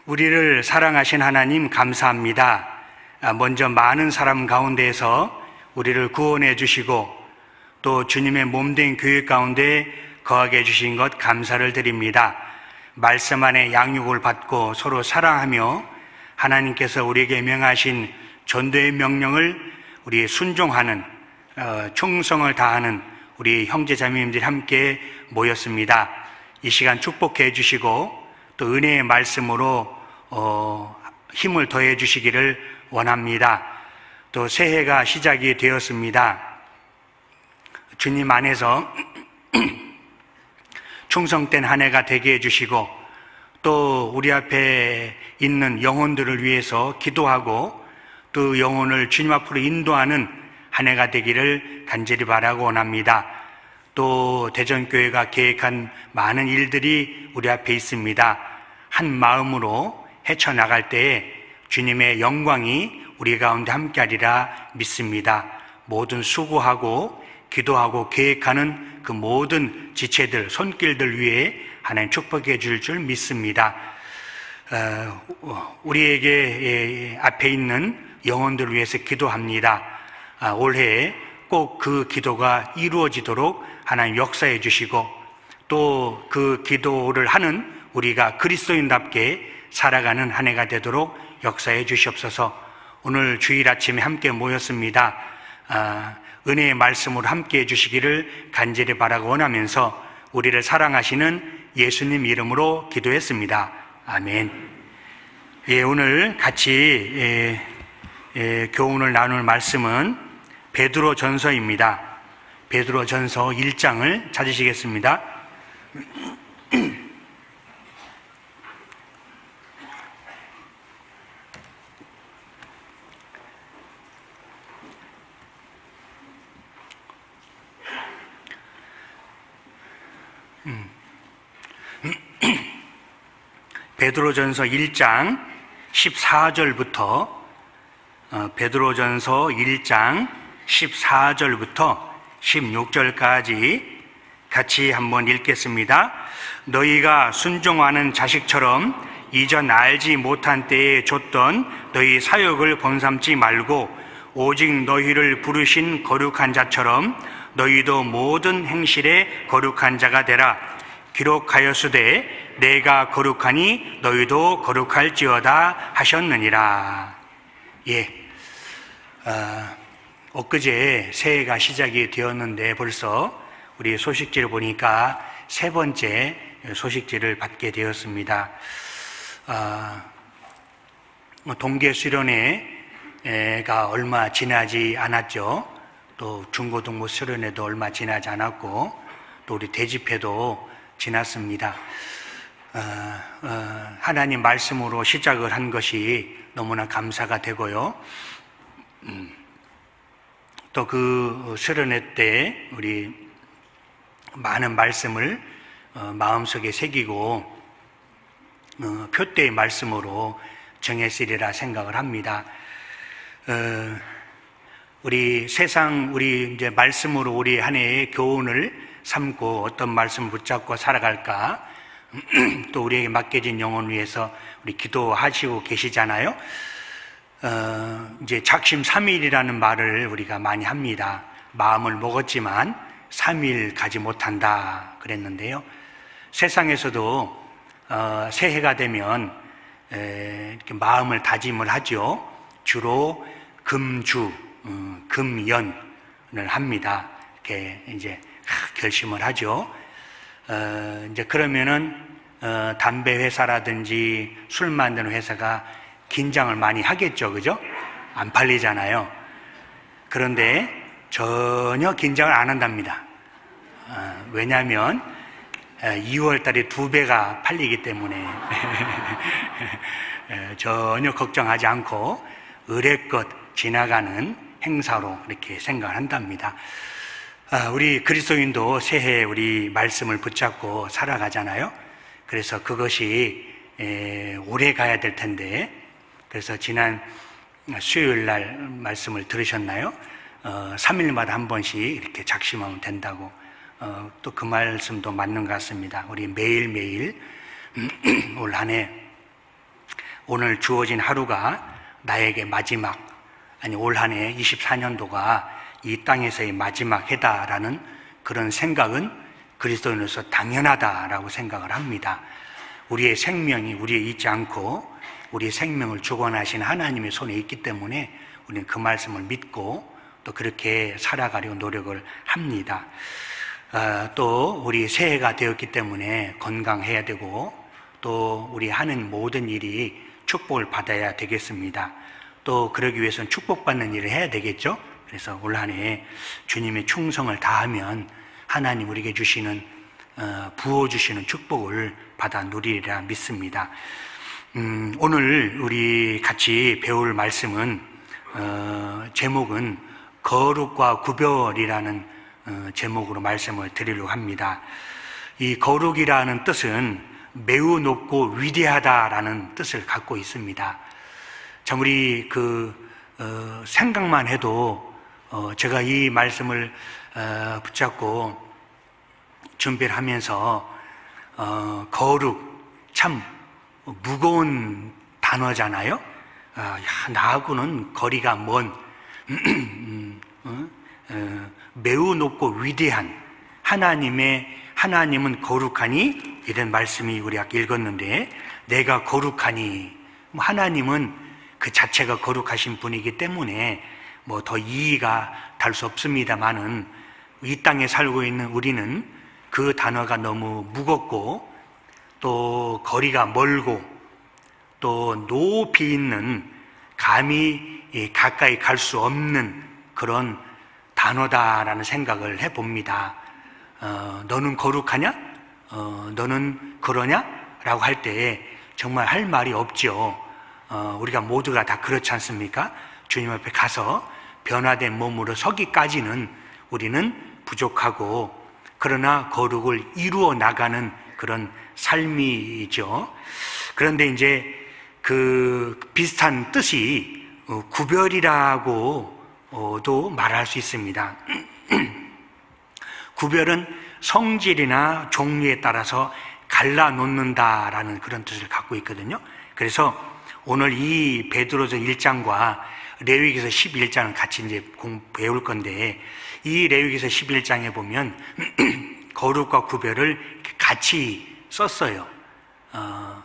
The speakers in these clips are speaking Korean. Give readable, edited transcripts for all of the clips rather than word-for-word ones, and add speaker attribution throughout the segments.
Speaker 1: 우리를 사랑하신 하나님 감사합니다. 먼저 많은 사람 가운데에서 우리를 구원해 주시고 또 주님의 몸된 교회 가운데 거하게 해주신 것 감사를 드립니다. 말씀 안에 양육을 받고 서로 사랑하며 하나님께서 우리에게 명하신 전도의 명령을 우리 순종하는 충성을 다하는 우리 형제자매님들이 함께 모였습니다. 이 시간 축복해 주시고 또 은혜의 말씀으로 힘을 더해 주시기를 원합니다. 또 새해가 시작이 되었습니다. 주님 안에서 충성된 한 해가 되게 해주시고 또 우리 앞에 있는 영혼들을 위해서 기도하고 또 영혼을 주님 앞으로 인도하는 한 해가 되기를 간절히 바라고 원합니다. 또 대전교회가 계획한 많은 일들이 우리 앞에 있습니다. 한 마음으로 헤쳐나갈 때에 주님의 영광이 우리 가운데 함께하리라 믿습니다. 모든 수고하고 기도하고 계획하는 그 모든 지체들, 손길들 위해 하나님 축복해 줄 믿습니다. 우리에게 앞에 있는 영혼들을 위해서 기도합니다. 올해 꼭 그 기도가 이루어지도록 하나님 역사해 주시고 또 그 기도를 하는 우리가 그리스도인답게 살아가는 한 해가 되도록 역사해 주시옵소서. 오늘 주일 아침에 함께 모였습니다. 은혜의 말씀으로 함께 해주시기를 간절히 바라고 원하면서 우리를 사랑하시는 예수님 이름으로 기도했습니다. 아멘. 오늘 같이 교훈을 나눌 말씀은 베드로 전서입니다. 베드로 전서 1장을 찾으시겠습니다. 베드로전서 1장 14절부터 베드로전서 1장 14절부터 16절까지 같이 한번 읽겠습니다. 너희가 순종하는 자식처럼 이전 알지 못한 때에 줬던 너희 사역을 본삼지 말고 오직 너희를 부르신 거룩한 자처럼 너희도 모든 행실에 거룩한 자가 되라. 기록하였으되 내가 거룩하니 너희도 거룩할지어다 하셨느니라. 엊그제 새해가 시작이 되었는데 벌써 우리 소식지를 보니까 세 번째 소식지를 받게 되었습니다. 동계 수련회가 얼마 지나지 않았죠. 또 중고등부 수련회도 얼마 지나지 않았고 또 우리 대집회도 지났습니다. 하나님 말씀으로 시작을 한 것이 너무나 감사가 되고요. 또 그 수련회 때 우리 많은 말씀을 마음속에 새기고 표대의 말씀으로 정했으리라 생각을 합니다. 우리 세상 우리 이제 말씀으로 우리 한 해의 교훈을 삼고 어떤 말씀 붙잡고 살아갈까? 또 우리에게 맡겨진 영혼을 위해서 우리 기도하시고 계시잖아요. 이제 작심 3일이라는 말을 우리가 많이 합니다. 마음을 먹었지만 3일 가지 못한다 그랬는데요. 세상에서도 새해가 되면 이렇게 마음을 다짐을 하죠. 주로 금주, 금연을 합니다. 이렇게 이제 결심을 하죠. 이제 그러면은 담배 회사라든지 술 만드는 회사가 긴장을 많이 하겠죠, 그죠? 안 팔리잖아요. 그런데 전혀 긴장을 안 한답니다. 왜냐하면 2월 달에 2배가 팔리기 때문에 전혀 걱정하지 않고 의례껏 지나가는 행사로 이렇게 생각한답니다. 우리 그리스도인도 새해 우리 말씀을 붙잡고 살아가잖아요. 그래서 그것이 오래 가야 될 텐데, 그래서 지난 수요일 날 말씀을 들으셨나요? 3일마다 한 번씩 이렇게 작심하면 된다고. 또 그 말씀도 맞는 것 같습니다. 우리 매일매일 올 한 해 오늘 주어진 하루가 나에게 마지막, 아니 올 한 해 24년도가 이 땅에서의 마지막 해다라는 그런 생각은 그리스도인으로서 당연하다라고 생각을 합니다. 우리의 생명이 우리에 있지 않고 우리의 생명을 주관하신 하나님의 손에 있기 때문에 우리는 그 말씀을 믿고 또 그렇게 살아가려고 노력을 합니다. 또 우리 새해가 되었기 때문에 건강해야 되고 또 우리 하는 모든 일이 축복을 받아야 되겠습니다. 또 그러기 위해서는 축복받는 일을 해야 되겠죠. 그래서 올 한 해 주님의 충성을 다하면 하나님 우리에게 주시는 부어주시는 축복을 받아 누리리라 믿습니다. 오늘 우리 같이 배울 말씀은 제목은 거룩과 구별이라는 제목으로 말씀을 드리려고 합니다. 이 거룩이라는 뜻은 매우 높고 위대하다라는 뜻을 갖고 있습니다. 참 우리 생각만 해도 제가 이 말씀을 붙잡고 준비를 하면서 거룩 참 무거운 단어잖아요. 나하고는 거리가 먼 매우 높고 위대한 하나님은 거룩하니 이런 말씀이 우리 아까 읽었는데 내가 거룩하니 하나님은 그 자체가 거룩하신 분이기 때문에 뭐 더 이의가 달 수 없습니다만은 이 땅에 살고 있는 우리는 그 단어가 너무 무겁고 또 거리가 멀고 또 높이 있는 감히 가까이 갈 수 없는 그런 단어다라는 생각을 해봅니다. 너는 거룩하냐? 너는 그러냐? 라고 할 때 정말 할 말이 없죠. 우리가 모두가 다 그렇지 않습니까? 주님 앞에 가서 변화된 몸으로 서기까지는 우리는 부족하고 그러나 거룩을 이루어 나가는 그런 삶이죠. 그런데 이제 그 비슷한 뜻이 구별이라고도 말할 수 있습니다. 구별은 성질이나 종류에 따라서 갈라놓는다라는 그런 뜻을 갖고 있거든요. 그래서 오늘 이 베드로전 1장과 레위기서 11장을 같이 이제 배울 건데 이 레위기서 11장에 보면 거룩과 구별을 같이 썼어요.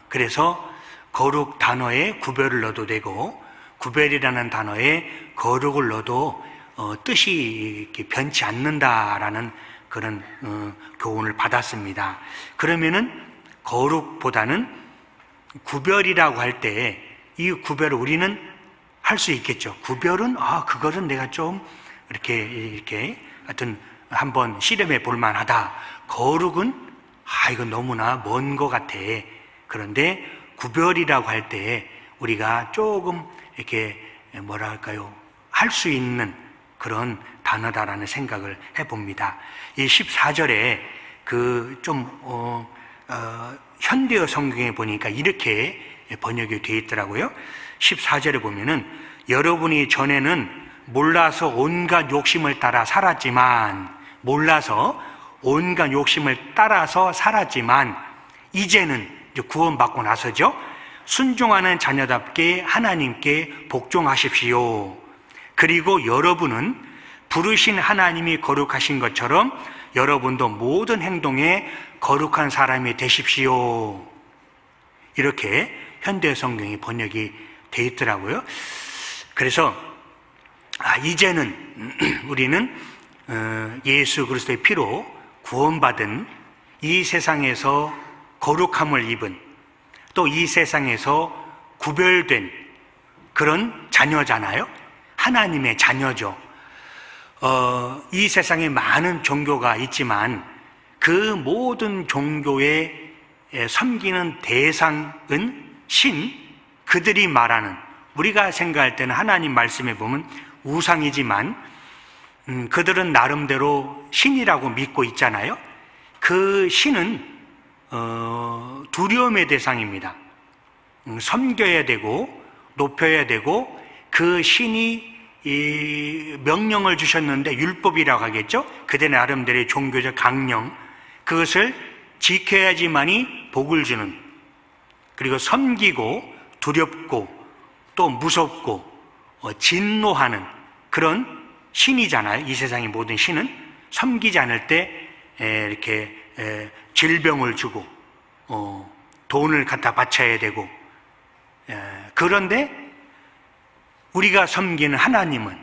Speaker 1: 그래서 거룩 단어에 구별을 넣어도 되고 구별이라는 단어에 거룩을 넣어도 뜻이 이렇게 변치 않는다라는 그런 교훈을 받았습니다. 그러면은 거룩보다는 구별이라고 할 때 이 구별을 우리는 할 수 있겠죠. 구별은 그거는 내가 좀 이렇게 하여튼 한번 실험해 볼 만하다. 거룩은 이거 너무나 먼 것 같아. 그런데 구별이라고 할 때 우리가 조금 이렇게 할 수 있는 그런 단어다라는 생각을 해봅니다. 이 14절에 현대어 성경에 보니까 이렇게 번역이 되어 있더라고요. 14절에 보면은 여러분이 전에는 몰라서 온갖 욕심을 따라 살았지만 이제는 구원받고 나서죠. 순종하는 자녀답게 하나님께 복종하십시오. 그리고 여러분은 부르신 하나님이 거룩하신 것처럼 여러분도 모든 행동에 거룩한 사람이 되십시오. 이렇게 현대 성경이 번역이 되어 있더라고요. 그래서 이제는 우리는 예수 그리스도의 피로 구원받은 이 세상에서 거룩함을 입은 또 이 세상에서 구별된 그런 자녀잖아요. 하나님의 자녀죠. 이 세상에 많은 종교가 있지만 그 모든 종교에 섬기는 대상은 그들이 말하는, 우리가 생각할 때는 하나님 말씀에 보면 우상이지만 그들은 나름대로 신이라고 믿고 있잖아요. 그 신은 두려움의 대상입니다. 섬겨야 되고 높여야 되고 그 신이 이 명령을 주셨는데 율법이라고 하겠죠. 그들 나름대로의 종교적 강령, 그것을 지켜야지만이 복을 주는, 그리고 섬기고 두렵고 또 무섭고 진노하는 그런 신이잖아요. 이 세상의 모든 신은 섬기지 않을 때 이렇게 질병을 주고 돈을 갖다 바쳐야 되고, 그런데 우리가 섬기는 하나님은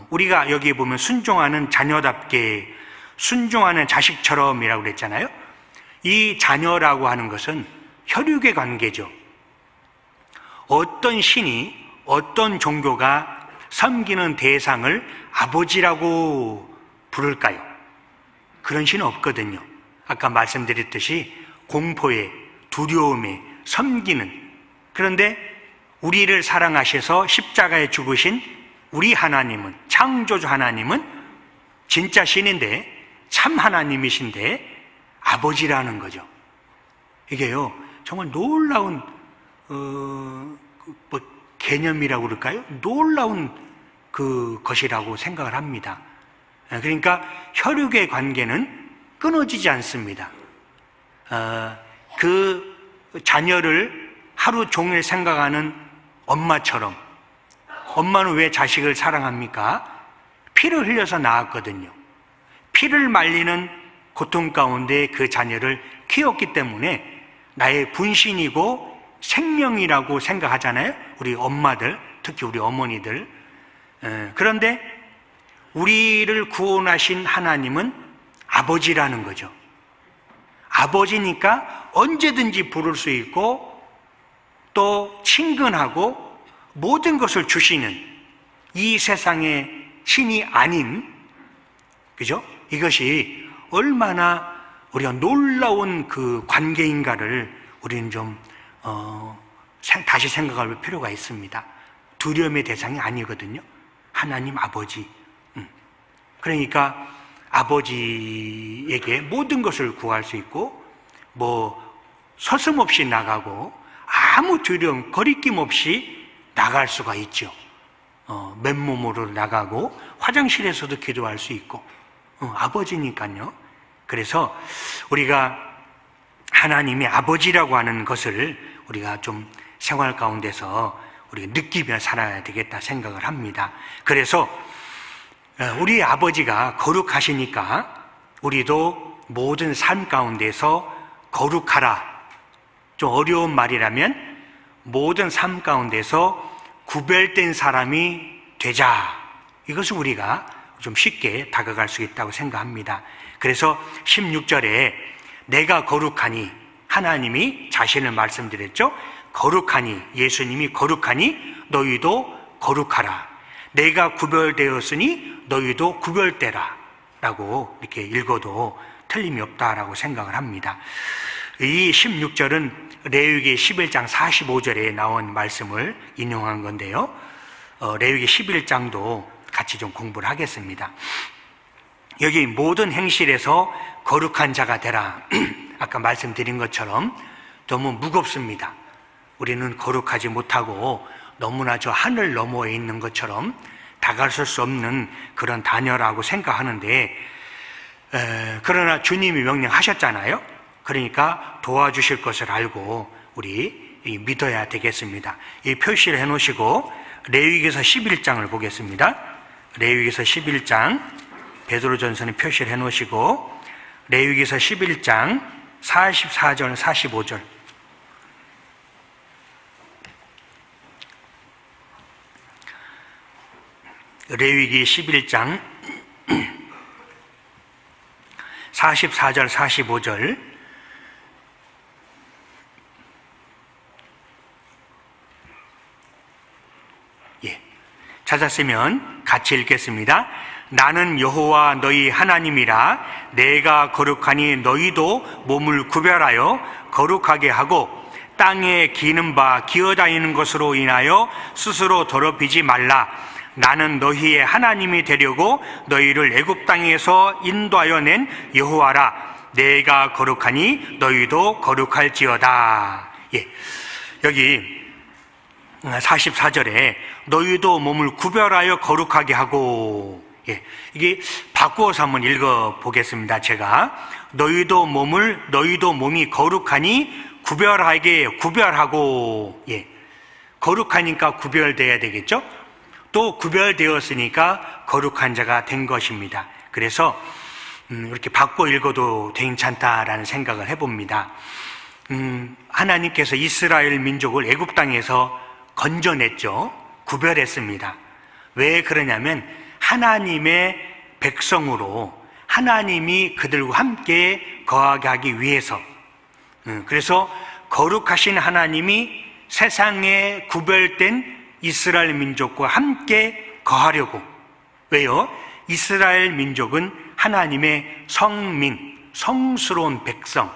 Speaker 1: 우리가 여기 보면 순종하는 자녀답게 순종하는 자식처럼이라고 그랬잖아요. 이 자녀라고 하는 것은 혈육의 관계죠. 어떤 신이 어떤 종교가 섬기는 대상을 아버지라고 부를까요? 그런 신은 없거든요. 아까 말씀드렸듯이 공포에 두려움에 섬기는, 그런데 우리를 사랑하셔서 십자가에 죽으신 우리 하나님은, 창조주 하나님은 진짜 신인데 참 하나님이신데 아버지라는 거죠. 이게요 정말 놀라운 개념이라고 그럴까요? 놀라운 것이라고 생각을 합니다. 그러니까 혈육의 관계는 끊어지지 않습니다. 그 자녀를 하루 종일 생각하는 엄마처럼, 엄마는 왜 자식을 사랑합니까? 피를 흘려서 낳았거든요. 피를 말리는 고통 가운데 그 자녀를 키웠기 때문에 나의 분신이고 생명이라고 생각하잖아요. 우리 엄마들, 특히 우리 어머니들. 그런데 우리를 구원하신 하나님은 아버지라는 거죠. 아버지니까 언제든지 부를 수 있고 또 친근하고 모든 것을 주시는 이 세상의 신이 아닌, 그죠? 이것이 얼마나 우리가 놀라운 그 관계인가를 우리는 좀 다시 생각할 필요가 있습니다. 두려움의 대상이 아니거든요. 하나님 아버지. 그러니까 아버지에게 모든 것을 구할 수 있고, 서슴없이 나가고 아무 두려움, 거리낌 없이 나갈 수가 있죠. 맨몸으로 나가고 화장실에서도 기도할 수 있고, 아버지니까요. 그래서 우리가 하나님의 아버지라고 하는 것을 우리가 좀 생활 가운데서 우리가 느끼며 살아야 되겠다 생각을 합니다. 그래서 우리 아버지가 거룩하시니까 우리도 모든 삶 가운데서 거룩하라. 좀 어려운 말이라면 모든 삶 가운데서 구별된 사람이 되자. 이것을 우리가 좀 쉽게 다가갈 수 있다고 생각합니다. 그래서 16절에 내가 거룩하니, 하나님이 자신을 말씀드렸죠. 거룩하니, 예수님이 거룩하니 너희도 거룩하라. 내가 구별되었으니 너희도 구별되라 라고 이렇게 읽어도 틀림이 없다라고 생각을 합니다. 이 16절은 레위기 11장 45절에 나온 말씀을 인용한 건데요, 레위기 11장도 같이 좀 공부를 하겠습니다. 여기 모든 행실에서 거룩한 자가 되라. 아까 말씀드린 것처럼 너무 무겁습니다. 우리는 거룩하지 못하고 너무나 저 하늘 너머에 있는 것처럼 다가설 수 없는 그런 단어라고 생각하는데, 그러나 주님이 명령하셨잖아요. 그러니까 도와주실 것을 알고 우리 믿어야 되겠습니다. 이 표시를 해놓으시고 레위기서 11장을 보겠습니다. 레위기서 11장, 베드로전서는 표시를 해놓으시고 레위기서 11장 44절 45절 레위기 11장 44절 45절 찾았으면 같이 읽겠습니다. 나는 여호와 너희 하나님이라. 내가 거룩하니 너희도 몸을 구별하여 거룩하게 하고 땅에 기는 바 기어다니는 것으로 인하여 스스로 더럽히지 말라. 나는 너희의 하나님이 되려고 너희를 애굽 땅에서 인도하여 낸 여호와라. 내가 거룩하니 너희도 거룩할지어다. 여기 44절에 너희도 몸을 구별하여 거룩하게 하고, 이게 바꾸어서 한번 읽어 보겠습니다. 제가 너희도 몸이 거룩하니 구별하고, 거룩하니까 구별돼야 되겠죠? 또 구별되었으니까 거룩한 자가 된 것입니다. 그래서 이렇게 바꿔 읽어도 괜찮다라는 생각을 해봅니다. 하나님께서 이스라엘 민족을 애굽 땅에서 건져냈죠. 구별했습니다. 왜 그러냐면 하나님의 백성으로 하나님이 그들과 함께 거하게 하기 위해서. 그래서 거룩하신 하나님이 세상에 구별된 이스라엘 민족과 함께 거하려고. 왜요? 이스라엘 민족은 하나님의 성민, 성스러운 백성,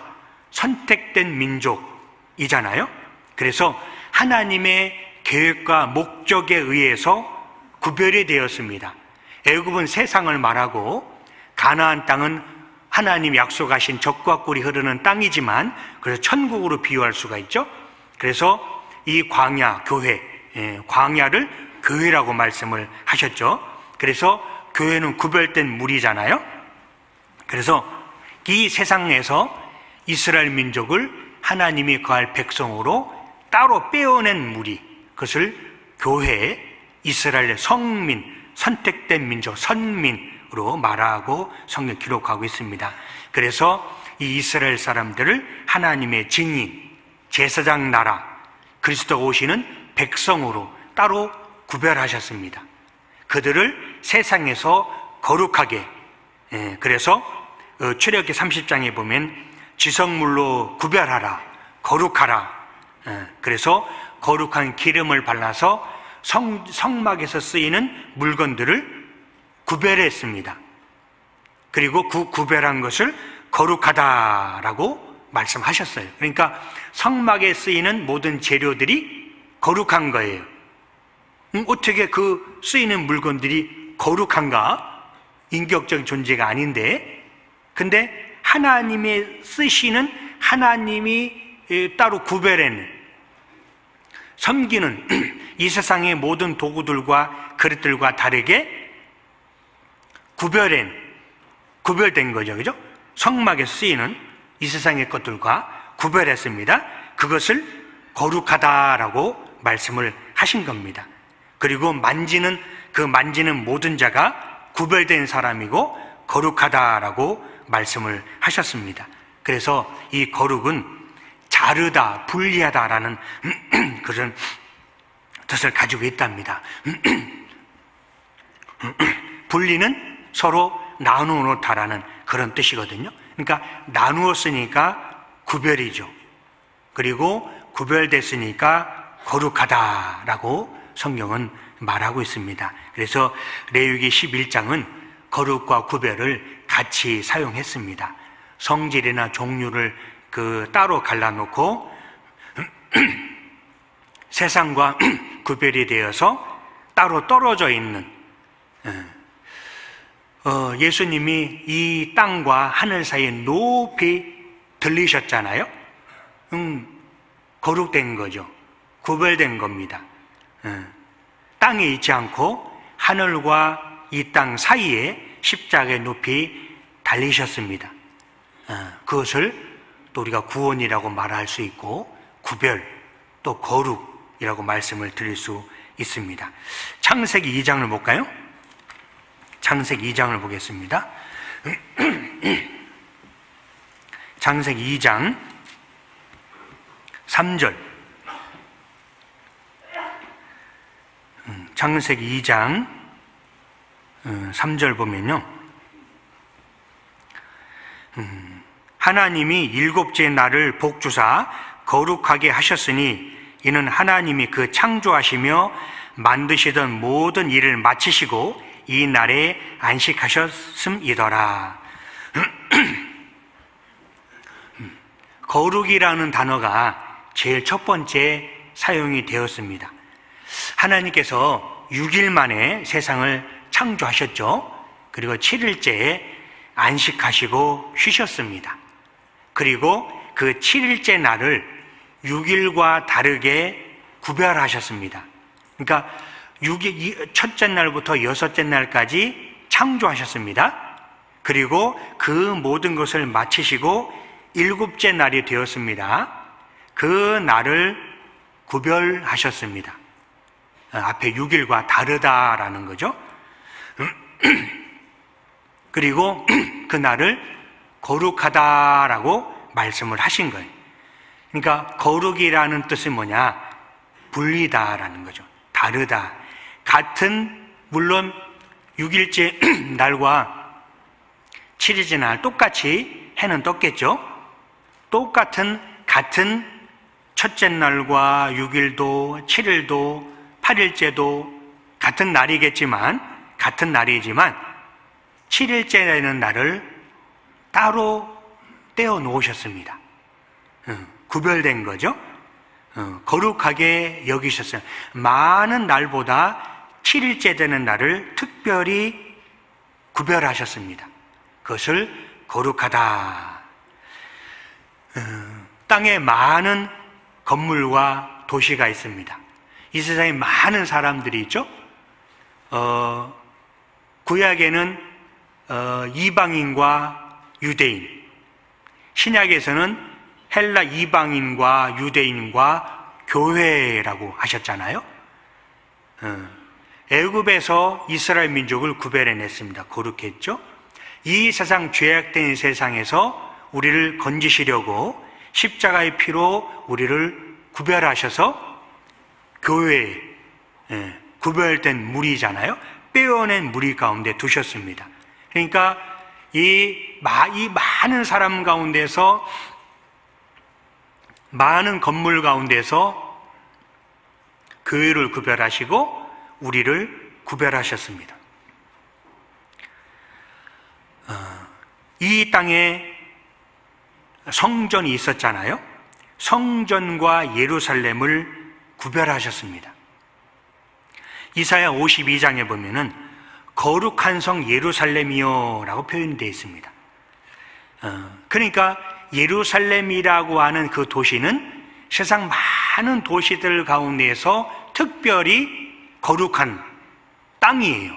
Speaker 1: 선택된 민족이잖아요. 그래서 하나님의 계획과 목적에 의해서 구별이 되었습니다. 애굽은 세상을 말하고 가나안 땅은 하나님 약속하신 젖과 꿀이 흐르는 땅이지만 그래서 천국으로 비유할 수가 있죠. 그래서 이 광야, 교회, 광야를 교회라고 말씀을 하셨죠. 그래서 교회는 구별된 무리잖아요. 그래서 이 세상에서 이스라엘 민족을 하나님이 거할 백성으로 따로 빼어낸 무리, 그것을 교회, 이스라엘의 성민, 선택된 민족, 선민으로 말하고 성경 기록하고 있습니다. 그래서 이 이스라엘 사람들을 하나님의 증인, 제사장 나라, 그리스도가 오시는 백성으로 따로 구별하셨습니다. 그들을 세상에서 거룩하게, 그래서 출애굽기 30장에 보면 지성물로 구별하라, 거룩하라. 그래서 거룩한 기름을 발라서 성막에서 쓰이는 물건들을 구별했습니다. 그리고 그 구별한 것을 거룩하다라고 말씀하셨어요. 그러니까 성막에 쓰이는 모든 재료들이 거룩한 거예요. 어떻게 그 쓰이는 물건들이 거룩한가? 인격적인 존재가 아닌데. 근데 하나님의 쓰시는, 하나님이 따로 구별해낸, 섬기는 이 세상의 모든 도구들과 그릇들과 다르게 구별된 거죠. 그죠? 성막에 쓰이는 이 세상의 것들과 구별했습니다. 그것을 거룩하다라고 말씀을 하신 겁니다. 그리고 만지는 모든 자가 구별된 사람이고 거룩하다라고 말씀을 하셨습니다. 그래서 이 거룩은 자르다, 분리하다라는 그런 뜻을 가지고 있답니다. 분리는 서로 나누어 놓다라는 그런 뜻이거든요. 그러니까 나누었으니까 구별이죠. 그리고 구별됐으니까 거룩하다라고 성경은 말하고 있습니다. 그래서 레위기 11장은 거룩과 구별을 같이 사용했습니다. 성질이나 종류를 따로 갈라놓고 세상과 구별이 되어서 따로 떨어져 있는, 예수님이 이 땅과 하늘 사이에 높이 들리셨잖아요. 거룩된 거죠. 구별된 겁니다. 땅에 있지 않고 하늘과 이 땅 사이에 십자가에 높이 달리셨습니다. 그것을 또 우리가 구원이라고 말할 수 있고 구별, 또 거룩이라고 말씀을 드릴 수 있습니다. 창세기 2장을 볼까요? 창세기 2장을 보겠습니다. 창세기 2장 3절. 창세기 2장 3절 보면요, 하나님이 일곱째 날을 복주사 거룩하게 하셨으니 이는 하나님이 그 창조하시며 만드시던 모든 일을 마치시고 이 날에 안식하셨음이더라. 거룩이라는 단어가 제일 첫 번째 사용이 되었습니다. 하나님께서 6일 만에 세상을 창조하셨죠. 그리고 7일째에 안식하시고 쉬셨습니다. 그리고 그 7일째 날을 6일과 다르게 구별하셨습니다. 그러니까 첫째 날부터 여섯째 날까지 창조하셨습니다. 그리고 그 모든 것을 마치시고 일곱째 날이 되었습니다. 그 날을 구별하셨습니다. 앞에 6일과 다르다라는 거죠. 그리고 그 날을 거룩하다라고 말씀을 하신 거예요. 그러니까 거룩이라는 뜻이 뭐냐? 분리다라는 거죠. 다르다. 같은, 물론 6일째 날과 7일째 날 똑같이 해는 떴겠죠. 같은 첫째 날과 6일도 7일도 8일째도 같은 날이지만 7일째 되는 날을 따로 떼어 놓으셨습니다. 구별된 거죠. 거룩하게 여기셨어요. 많은 날보다 7일째 되는 날을 특별히 구별하셨습니다. 그것을 거룩하다. 땅에 많은 건물과 도시가 있습니다. 이 세상에 많은 사람들이 있죠. 구약에는 이방인과 유대인, 신약에서는 헬라 이방인과 유대인과 교회라고 하셨잖아요. 애굽에서 이스라엘 민족을 구별해냈습니다. 거룩했죠. 이 세상 죄악된 세상에서 우리를 건지시려고 십자가의 피로 우리를 구별하셔서 교회에 구별된 무리잖아요. 빼어낸 무리 가운데 두셨습니다. 그러니까 이 많은 사람 가운데서, 많은 건물 가운데서 교회를 구별하시고 우리를 구별하셨습니다. 이 땅에 성전이 있었잖아요. 성전과 예루살렘을 구별하셨습니다. 이사야 52장에 보면은 거룩한 성 예루살렘이요 라고 표현되어 있습니다. 그러니까 예루살렘이라고 하는 그 도시는 세상 많은 도시들 가운데에서 특별히 거룩한 땅이에요.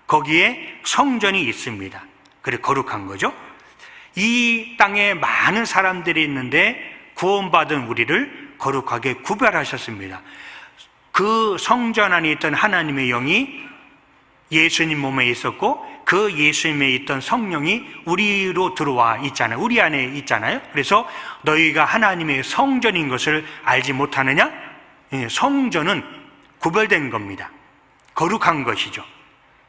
Speaker 1: 거기에 성전이 있습니다. 그래 거룩한 거죠. 이 땅에 많은 사람들이 있는데 구원받은 우리를 거룩하게 구별하셨습니다. 그 성전 안에 있던 하나님의 영이 예수님 몸에 있었고 그 예수님에 있던 성령이 우리로 들어와 있잖아요. 우리 안에 있잖아요. 그래서 너희가 하나님의 성전인 것을 알지 못하느냐? 성전은 구별된 겁니다. 거룩한 것이죠.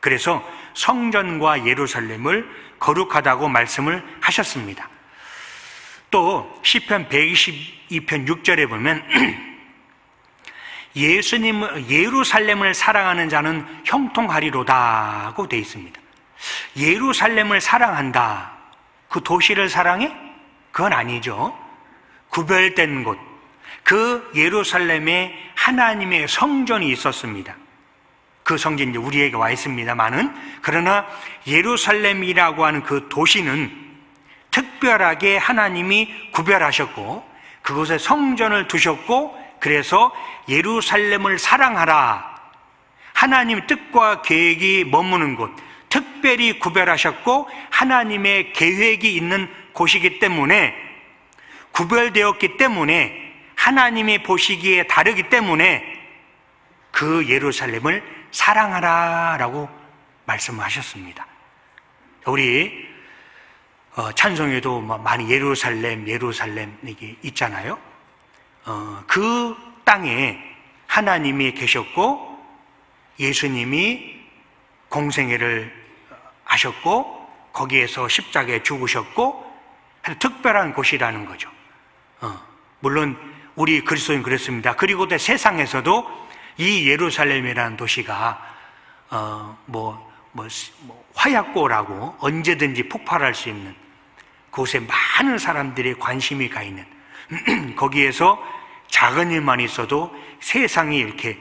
Speaker 1: 그래서 성전과 예루살렘을 거룩하다고 말씀을 하셨습니다. 또 시편 122편 6절에 보면 예루살렘을 사랑하는 자는 형통하리로다고 되어 있습니다. 예루살렘을 사랑한다. 그 도시를 사랑해? 그건 아니죠. 구별된 곳. 그 예루살렘에 하나님의 성전이 있었습니다. 그 성전이 이제 우리에게 와 있습니다만은, 그러나 예루살렘이라고 하는 그 도시는 특별하게 하나님이 구별하셨고 그곳에 성전을 두셨고, 그래서 예루살렘을 사랑하라, 하나님의 뜻과 계획이 머무는 곳, 특별히 구별하셨고 하나님의 계획이 있는 곳이기 때문에, 구별되었기 때문에, 하나님이 보시기에 다르기 때문에 그 예루살렘을 사랑하라라고 말씀하셨습니다. 우리 찬송에도 많이 예루살렘 이게 있잖아요. 그 땅에 하나님이 계셨고 예수님이 공생애를 하셨고 거기에서 십자가에 죽으셨고 특별한 곳이라는 거죠. 물론 우리 그리스도인 그랬습니다. 그리고 또 세상에서도 이 예루살렘이라는 도시가 화약고라고 언제든지 폭발할 수 있는 곳에 많은 사람들의 관심이 가 있는 거기에서 작은 일만 있어도 세상이 이렇게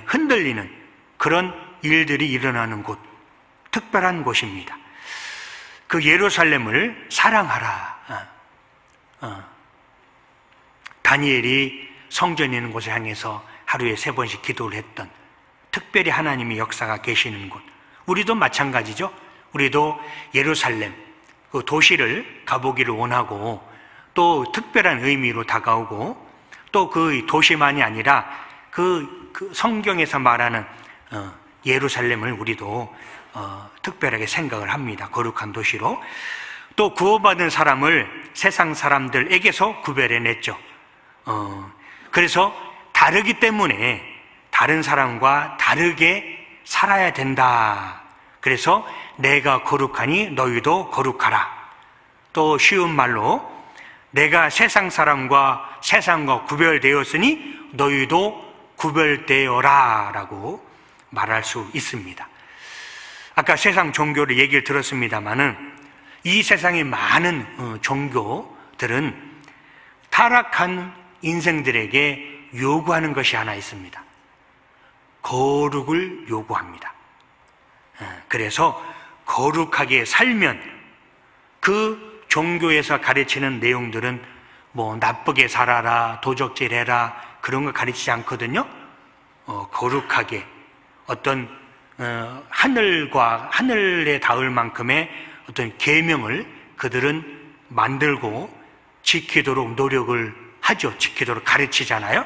Speaker 1: 흔들리는 그런 일들이 일어나는 곳, 특별한 곳입니다. 그 예루살렘을 사랑하라. 다니엘이 성전이 있는 곳에 향해서 하루에 3번씩 기도를 했던, 특별히 하나님의 역사가 계시는 곳. 우리도 마찬가지죠. 우리도 예루살렘 그 도시를 가보기를 원하고 또 특별한 의미로 다가오고 또 그 도시만이 아니라 그 성경에서 말하는 예루살렘을 우리도 특별하게 생각을 합니다. 거룩한 도시로. 또 구원받은 사람을 세상 사람들에게서 구별해냈죠. 그래서 다르기 때문에 다른 사람과 다르게 살아야 된다. 그래서 내가 거룩하니 너희도 거룩하라. 또 쉬운 말로 내가 세상 사람과 세상과 구별되었으니 너희도 구별되어라 라고 말할 수 있습니다. 아까 세상 종교를 얘기를 들었습니다마는 이 세상의 많은 종교들은 타락한 인생들에게 요구하는 것이 하나 있습니다. 거룩을 요구합니다. 그래서 거룩하게 살면 그 종교에서 가르치는 내용들은 뭐 나쁘게 살아라, 도적질해라 그런 거 가르치지 않거든요. 거룩하게 어떤 하늘에 닿을 만큼의 어떤 계명을 그들은 만들고 지키도록 노력을 하죠. 지키도록 가르치잖아요.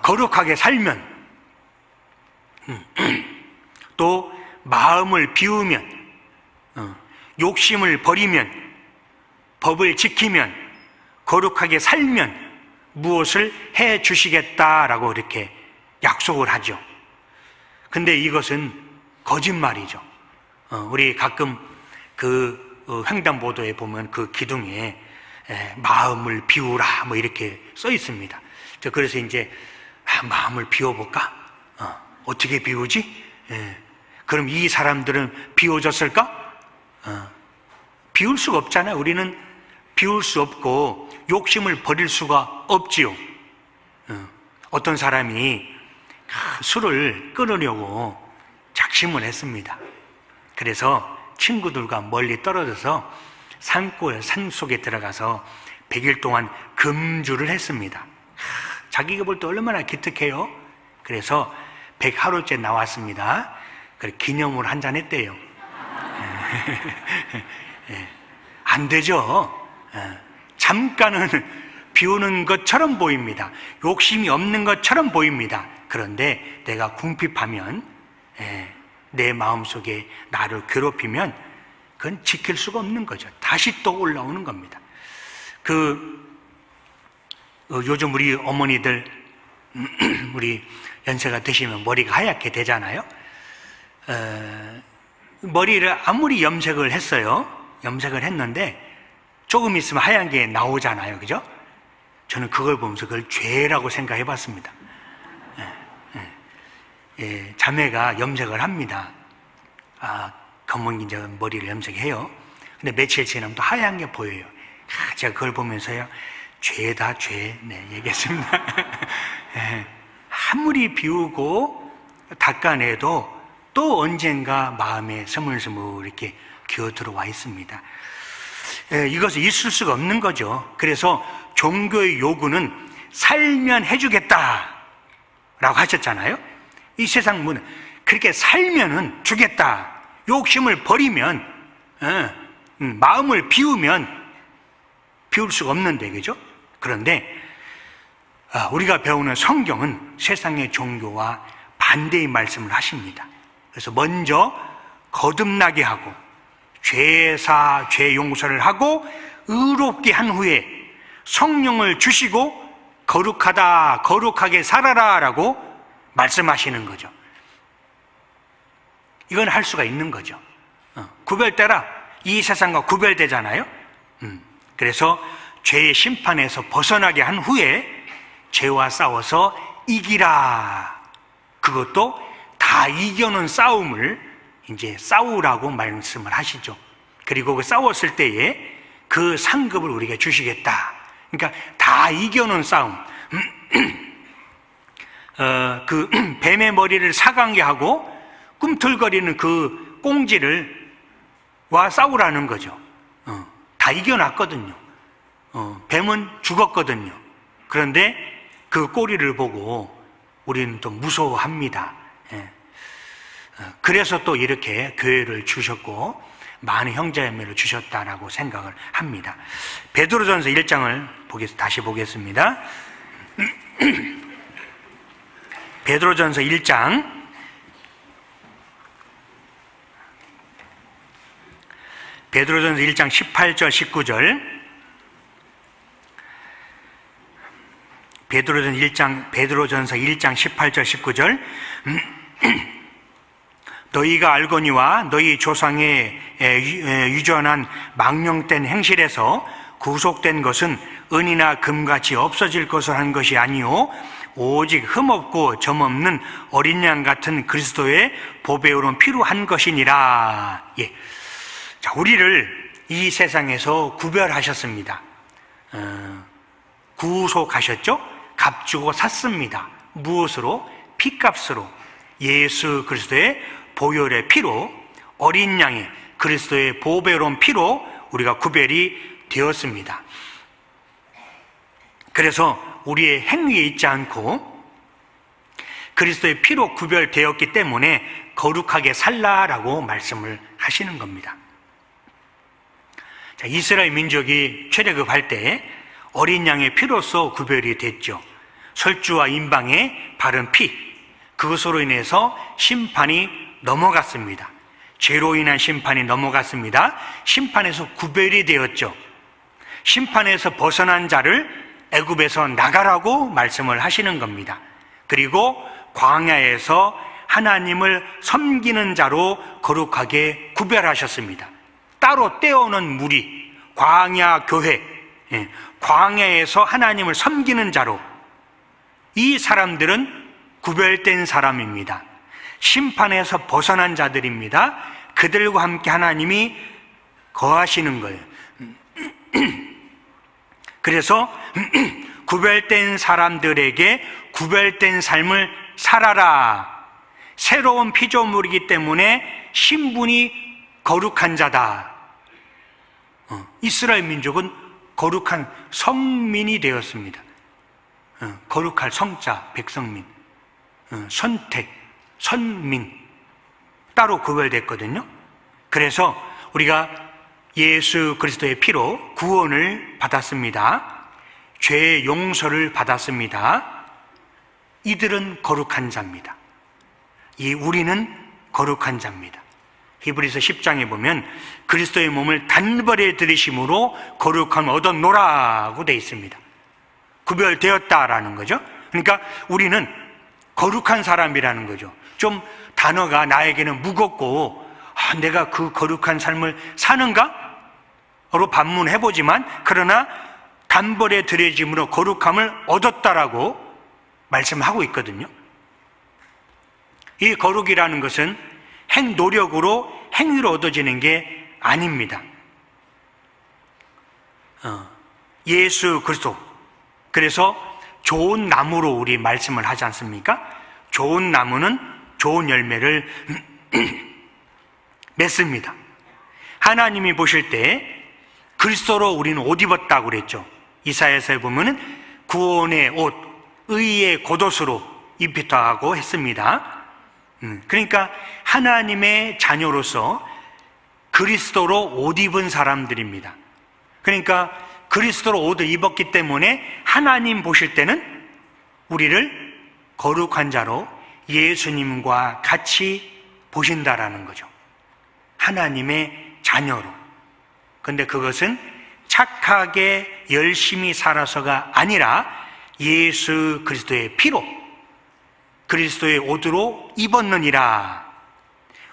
Speaker 1: 거룩하게 살면 또 마음을 비우면 욕심을 버리면 법을 지키면 거룩하게 살면 무엇을 해 주시겠다라고 이렇게 약속을 하죠. 근데 이것은 거짓말이죠. 우리 가끔 그 횡단보도에 보면 그 기둥에 마음을 비우라 뭐 이렇게 써 있습니다. 그래서 이제 마음을 비워볼까? 어떻게 비우지? 그럼 이 사람들은 비워졌을까? 비울 수가 없잖아요. 우리는 비울 수 없고 욕심을 버릴 수가 없지요. 어떤 사람이 술을 끊으려고 작심을 했습니다. 그래서 친구들과 멀리 떨어져서 산속에 들어가서 100일 동안 금주를 했습니다. 자기가 볼 때 얼마나 기특해요. 그래서 100하루째 나왔습니다. 그래서 기념으로 한잔 했대요. 안 되죠. 잠깐은 비우는 것처럼 보입니다. 욕심이 없는 것처럼 보입니다. 그런데 내가 궁핍하면 내 마음속에 나를 괴롭히면 그건 지킬 수가 없는 거죠. 다시 또 올라오는 겁니다. 요즘 우리 어머니들 우리 연세가 드시면 머리가 하얗게 되잖아요. 머리를 아무리 염색을 했는데 조금 있으면 하얀 게 나오잖아요. 그죠? 저는 그걸 보면서 그걸 죄라고 생각해 봤습니다. 자매가 염색을 합니다. 검은 이제 머리를 염색해요. 근데 며칠 지나면 또 하얀 게 보여요. 제가 그걸 보면서요, 죄다 죄, 얘기했습니다. 아무리 비우고 닦아내도 또 언젠가 마음에 스물스물 이렇게 기어 들어와 있습니다. 이것은 있을 수가 없는 거죠. 그래서 종교의 요구는 살면 해주겠다라고 하셨잖아요. 이 세상 문은 그렇게 살면은 주겠다. 욕심을 버리면, 마음을 비우면 비울 수가 없는데, 그죠? 그런데 우리가 배우는 성경은 세상의 종교와 반대의 말씀을 하십니다. 그래서 먼저 거듭나게 하고 죄사, 죄 용서를 하고 의롭게 한 후에 성령을 주시고 거룩하다, 거룩하게 살아라 라고 말씀하시는 거죠. 이건 할 수가 있는 거죠. 구별되라. 이 세상과 구별되잖아요. 그래서 죄의 심판에서 벗어나게 한 후에 죄와 싸워서 이기라. 그것도 다 이겨놓은 싸움을 이제 싸우라고 말씀을 하시죠. 그리고 그 싸웠을 때에 그 상급을 우리에게 주시겠다. 그러니까 다 이겨놓은 싸움. 그 뱀의 머리를 사강게 하고 꿈틀거리는 그 꽁지를 와 싸우라는 거죠. 다 이겨놨거든요. 뱀은 죽었거든요. 그런데 그 꼬리를 보고 우리는 또 무서워합니다. 그래서 또 이렇게 교회를 주셨고 많은 형제자매를 주셨다라고 생각을 합니다. 베드로전서 1장을 다시 보겠습니다. 베드로전서 1장 18절 19절. 베드로전서 1장 18절 19절. 너희가 알거니와 너희 조상의 유전한 망령된 행실에서 구속된 것은 은이나 금같이 없어질 것을 한 것이 아니요 오직 흠없고 점없는 어린 양 같은 그리스도의 보배로운 피로 한 것이니라. 예. 자, 우리를 이 세상에서 구별하셨습니다. 구속하셨죠? 값주고 샀습니다. 무엇으로? 피값으로. 예수 그리스도의 보혈의 피로, 어린 양의 그리스도의 보배로운 피로 우리가 구별이 되었습니다. 그래서 우리의 행위에 있지 않고 그리스도의 피로 구별되었기 때문에 거룩하게 살라라고 말씀을 하시는 겁니다. 자, 이스라엘 민족이 출애굽할 때 어린 양의 피로서 구별이 됐죠. 설주와 임방의 바른 피, 그것으로 인해서 심판이 넘어갔습니다. 죄로 인한 심판이 넘어갔습니다. 심판에서 구별이 되었죠. 심판에서 벗어난 자를 애굽에서 나가라고 말씀을 하시는 겁니다. 그리고 광야에서 하나님을 섬기는 자로 거룩하게 구별하셨습니다. 따로 떼어오는 무리, 광야 교회, 광야에서 하나님을 섬기는 자로, 이 사람들은 구별된 사람입니다. 심판에서 벗어난 자들입니다. 그들과 함께 하나님이 거하시는 거예요. 그래서 구별된 사람들에게 구별된 삶을 살아라. 새로운 피조물이기 때문에 신분이 거룩한 자다. 이스라엘 민족은 거룩한 성민이 되었습니다. 거룩할 성자, 백성민, 선택, 선민, 따로 구별됐거든요. 그래서 우리가 예수 그리스도의 피로 구원을 받았습니다. 죄의 용서를 받았습니다. 이들은 거룩한 자입니다. 우리는 거룩한 자입니다. 히브리서 10장에 보면 그리스도의 몸을 단번에 들이심으로 거룩함을 얻었노라고 되어 있습니다. 구별되었다라는 거죠. 그러니까 우리는 거룩한 사람이라는 거죠. 좀 단어가 나에게는 무겁고 내가 그 거룩한 삶을 사는가? 로 반문해보지만 그러나 단번에 들여짐으로 거룩함을 얻었다라고 말씀하고 있거든요. 이 거룩이라는 것은 노력으로 행위로 얻어지는 게 아닙니다. 예수 그리스도, 그래서 좋은 나무로 우리 말씀을 하지 않습니까? 좋은 나무는 좋은 열매를 맺습니다. 하나님이 보실 때 그리스도로 우리는 옷 입었다고 그랬죠. 이사야서에 보면은 구원의 옷, 의의 겉옷으로 입혔다고 했습니다. 그러니까 하나님의 자녀로서 그리스도로 옷 입은 사람들입니다. 그러니까 그리스도로 옷을 입었기 때문에 하나님 보실 때는 우리를 거룩한 자로 예수님과 같이 보신다라는 거죠. 하나님의 자녀로. 근데 그것은 착하게 열심히 살아서가 아니라 예수 그리스도의 피로, 그리스도의 옷으로 입었느니라.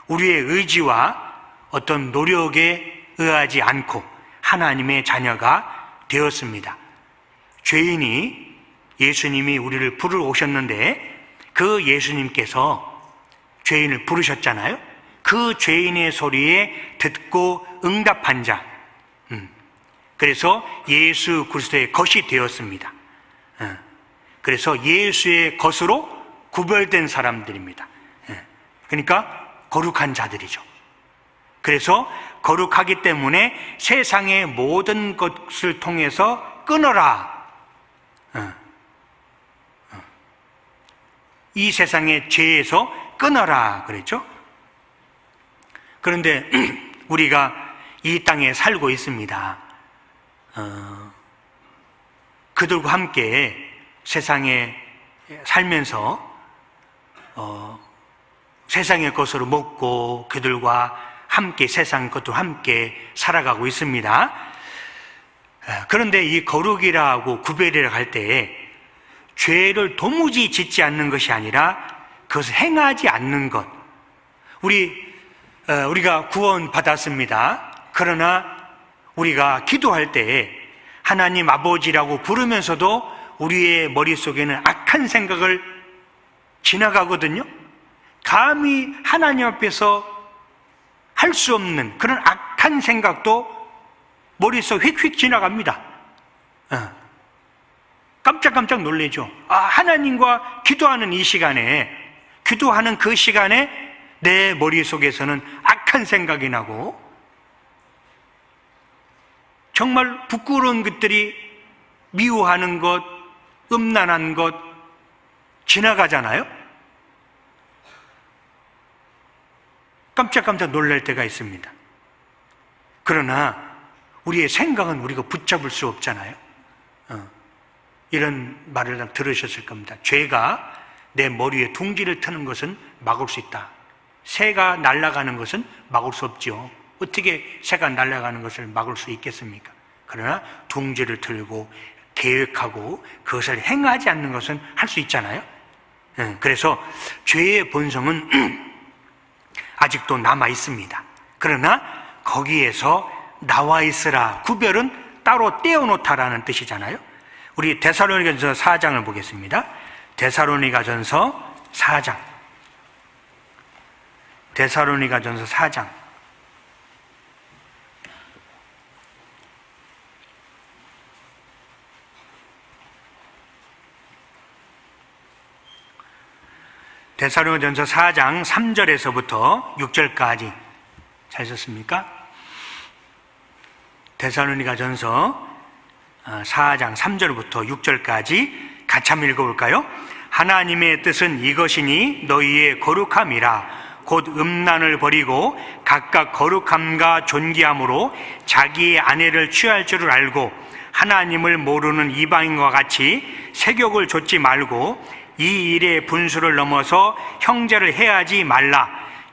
Speaker 1: 우리의 의지와 어떤 노력에 의하지 않고 하나님의 자녀가 되었습니다. 죄인이 예수님이 우리를 부르러 오셨는데 그 예수님께서 죄인을 부르셨잖아요. 그 죄인의 소리에 듣고 응답한 자, 그래서 예수 그리스도의 것이 되었습니다. 그래서 예수의 것으로 구별된 사람들입니다. 그러니까 거룩한 자들이죠. 그래서 거룩하기 때문에 세상의 모든 것을 통해서 끊어라. 이 세상의 죄에서 끊어라 그랬죠. 그런데 우리가 이 땅에 살고 있습니다. 그들과 함께 세상에 살면서 세상의 것으로 먹고 그들과 함께 세상 것도 함께 살아가고 있습니다. 그런데 이 거룩이라고 구별이라고 할 때 죄를 도무지 짓지 않는 것이 아니라 그것을 행하지 않는 것. 우리가 구원 받았습니다. 그러나 우리가 기도할 때 하나님 아버지라고 부르면서도 우리의 머릿속에는 악한 생각을 지나가거든요. 감히 하나님 앞에서 할 수 없는 그런 악한 생각도 머릿속 휙휙 지나갑니다. 깜짝깜짝 놀라죠. 하나님과 기도하는 이 시간에, 기도하는 그 시간에 내 머릿속에서는 악한 생각이 나고 정말 부끄러운 것들이, 미워하는 것, 음란한 것 지나가잖아요. 깜짝깜짝 놀랄 때가 있습니다. 그러나 우리의 생각은 우리가 붙잡을 수 없잖아요. 이런 말을 들으셨을 겁니다. 죄가 내 머리에 둥지를 트는 것은 막을 수 있다. 새가 날아가는 것은 막을 수 없죠. 어떻게 새가 날아가는 것을 막을 수 있겠습니까? 그러나 둥지를 틀고 계획하고 그것을 행하지 않는 것은 할 수 있잖아요. 그래서 죄의 본성은 아직도 남아 있습니다. 그러나 거기에서 나와 있으라, 구별은 따로 떼어놓다라는 뜻이잖아요. 우리 데살로니가전서 4장을 보겠습니다. 데살로니가전서 4장. 데살로니가전서 4장. 데살로니가전서 4장 3절에서부터 6절까지 잘 썼습니까? 데살로니가전서 4장 3절부터 6절까지 같이 한번 읽어볼까요? 하나님의 뜻은 이것이니 너희의 거룩함이라. 곧 음란을 버리고 각각 거룩함과 존귀함으로 자기의 아내를 취할 줄을 알고 하나님을 모르는 이방인과 같이 세욕을 좇지 말고 이 일의 분수를 넘어서 형제를 해하지 말라.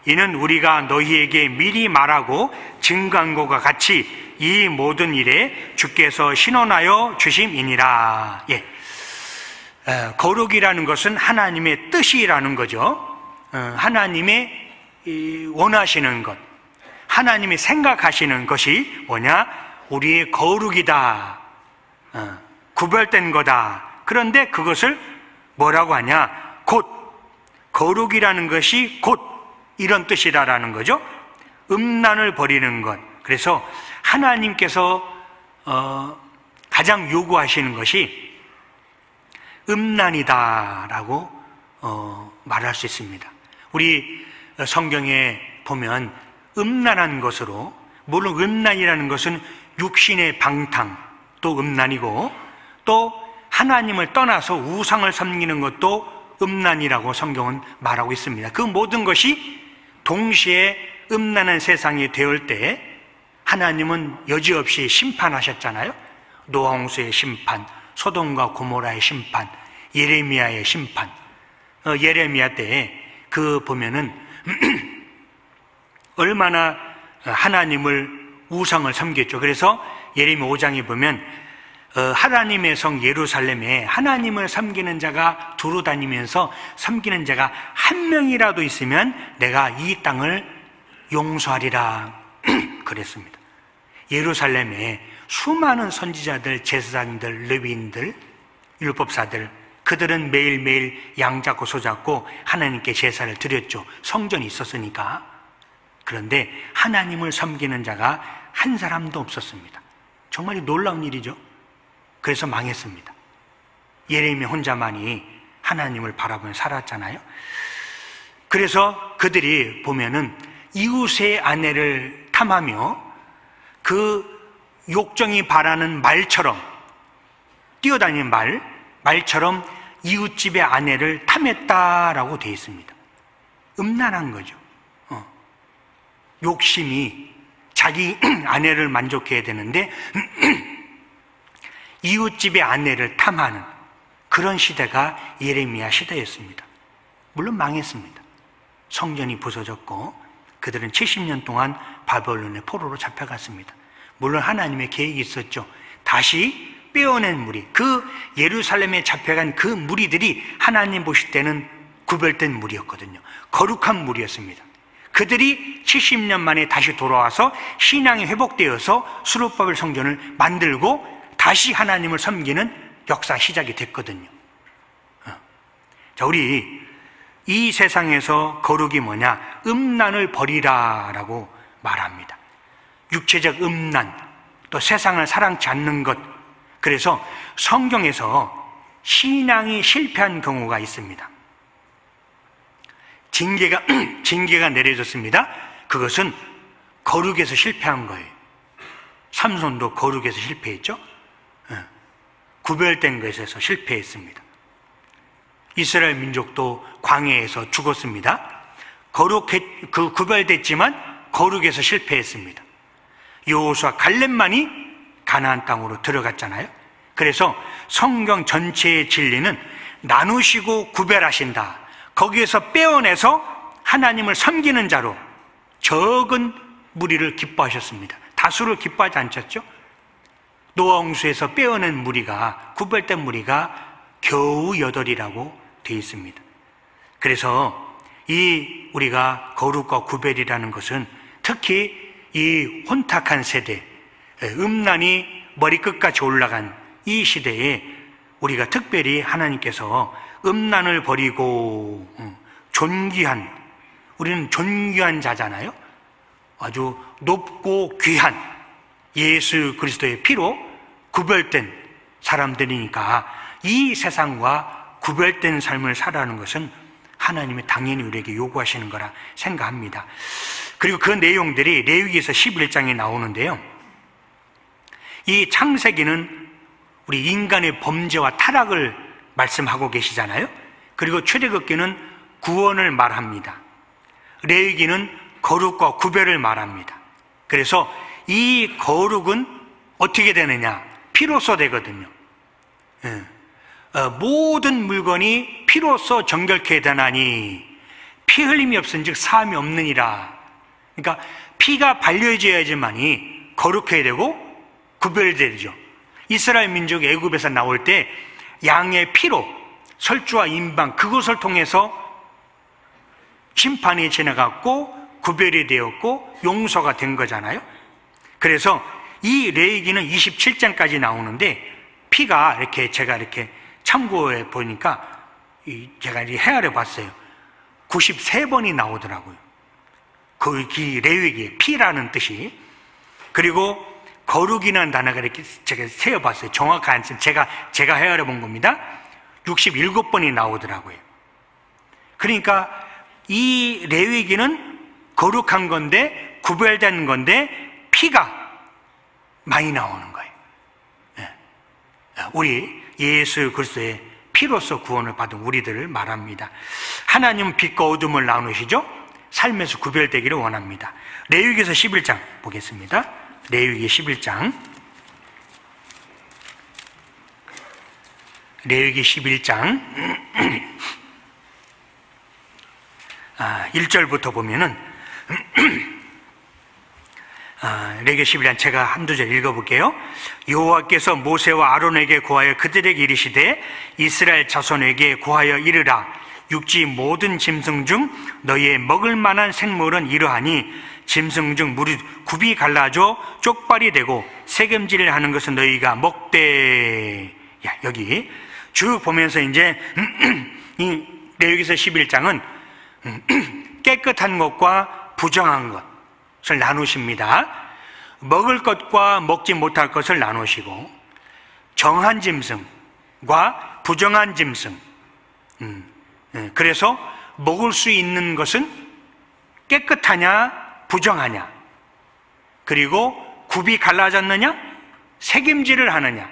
Speaker 1: 이는 우리가 너희에게 미리 말하고 증거한 것과 같이 이 모든 일에 주께서 신원하여 주심이니라. 거룩이라는 것은 하나님의 뜻이라는 거죠. 하나님의 원하시는 것, 하나님이 생각하시는 것이 뭐냐? 우리의 거룩이다, 구별된 거다. 그런데 그것을 뭐라고 하냐? 곧, 거룩이라는 것이 곧 이런 뜻이다라는 거죠. 음란을 버리는 것. 그래서 하나님께서 가장 요구하시는 것이 음란이다라고 말할 수 있습니다. 우리 성경에 보면 음란한 것으로, 물론 음란이라는 것은 육신의 방탕, 또 음란이고, 또 하나님을 떠나서 우상을 섬기는 것도 음란이라고 성경은 말하고 있습니다. 그 모든 것이 동시에 음란한 세상이 되올 때 하나님은 여지없이 심판하셨잖아요. 노아홍수의 심판, 소돔과 고모라의 심판, 예레미야의 심판. 예레미야 때 그 보면은 얼마나 하나님을 우상을 섬겼죠. 그래서 예레미야 5장에 보면 하나님의 성 예루살렘에 하나님을 섬기는 자가 두루 다니면서 섬기는 자가 한 명이라도 있으면 내가 이 땅을 용서하리라 그랬습니다. 예루살렘에 수많은 선지자들, 제사장들, 레위인들, 율법사들, 그들은 매일매일 양 잡고 소 잡고 하나님께 제사를 드렸죠. 성전이 있었으니까. 그런데 하나님을 섬기는 자가 한 사람도 없었습니다. 정말 놀라운 일이죠. 그래서 망했습니다. 예레미야 혼자만이 하나님을 바라보며 살았잖아요. 그래서 그들이 보면은 이웃의 아내를 탐하며 그 욕정이 바라는 말처럼, 뛰어다니는 말처럼 이웃집의 아내를 탐했다라고 되어 있습니다. 음란한 거죠. 욕심이 자기 아내를 만족해야 되는데 이웃집의 아내를 탐하는 그런 시대가 예레미야 시대였습니다. 물론 망했습니다. 성전이 부서졌고 그들은 70년 동안 바벨론의 포로로 잡혀갔습니다. 물론 하나님의 계획이 있었죠. 다시 빼어낸 무리, 그 예루살렘에 잡혀간 그 무리들이 하나님 보실 때는 구별된 무리였거든요. 거룩한 무리였습니다. 그들이 70년 만에 다시 돌아와서 신앙이 회복되어서 스룹바벨 성전을 만들고 다시 하나님을 섬기는 역사 시작이 됐거든요. 자, 우리 이 세상에서 거룩이 뭐냐? 음란을 버리라 라고 말합니다. 육체적 음란, 또 세상을 사랑치 않는 것. 그래서 성경에서 신앙이 실패한 경우가 있습니다. 징계가 내려졌습니다. 그것은 거룩에서 실패한 거예요. 삼손도 거룩에서 실패했죠. 구별된 것에서 실패했습니다. 이스라엘 민족도 광야에서 죽었습니다. 구별됐지만 거룩에서 실패했습니다. 여호수아 갈렙만이 가나안 땅으로 들어갔잖아요. 그래서 성경 전체의 진리는 나누시고 구별하신다. 거기에서 빼어내서 하나님을 섬기는 자로 적은 무리를 기뻐하셨습니다. 다수를 기뻐하지 않았죠. 노아 홍수에서 빼어낸 무리가, 구별된 무리가 겨우 8이라고 되어 있습니다. 그래서 우리가 거룩과 구별이라는 것은 특히 이 혼탁한 세대, 음란이 머리끝까지 올라간 이 시대에 우리가 특별히 하나님께서 음란을 버리고 우리는 존귀한 자잖아요. 아주 높고 귀한 예수 그리스도의 피로 구별된 사람들이니까 이 세상과 구별된 삶을 살아가는 것은 하나님이 당연히 우리에게 요구하시는 거라 생각합니다. 그리고 그 내용들이 레위기에서 11장에 나오는데요. 이 창세기는 우리 인간의 범죄와 타락을 말씀하고 계시잖아요. 그리고 출애굽기는 구원을 말합니다. 레위기는 거룩과 구별을 말합니다. 그래서 이 거룩은 어떻게 되느냐? 피로써 되거든요. 모든 물건이 피로써 정결케 되나니 피 흘림이 없은즉 사함이 없느니라. 그러니까 피가 발려져야지만이 거룩해야 되고 구별되죠. 이스라엘 민족이 애굽에서 나올 때 양의 피로 설주와 임방 그것을 통해서 심판이 지나갔고 구별이 되었고 용서가 된 거잖아요. 그래서 이 레위기는 27장까지 나오는데 피가 이렇게 제가 이렇게 참고해 보니까 제가 헤아려 봤어요. 93번이 나오더라고요. 그 레위기의 피라는 뜻이. 그리고 거룩이라는 단어가 이렇게 제가 세어봤어요. 정확한 제가 헤아려 본 겁니다. 67번이 나오더라고요. 그러니까 이 레위기는 거룩한 건데 구별된 건데 피가 많이 나오는 거예요. 우리 예수 그리스도의 피로써 구원을 받은 우리들을 말합니다. 하나님은 빛과 어둠을 나누시죠. 삶에서 구별되기를 원합니다. 레위기에서 11장 보겠습니다. 레위기 11장. 레위기 11장 1절부터 보면은 레위기 11장 제가 한두 절 읽어볼게요. 여호와께서 모세와 아론에게 고하여 그들에게 이르시되 이스라엘 자손에게 고하여 이르라. 육지 모든 짐승 중 너희의 먹을 만한 생물은 이러하니 짐승 중 무릇 굽이 갈라져 쪽발이 되고 새금질을 하는 것은 너희가 먹되. 여기 쭉 보면서 이제 이 레위기서 11장은 깨끗한 것과 부정한 것을 나누십니다. 먹을 것과 먹지 못할 것을 나누시고 정한 짐승과 부정한 짐승. 그래서 먹을 수 있는 것은 깨끗하냐 부정하냐, 그리고 굽이 갈라졌느냐 새김질을 하느냐가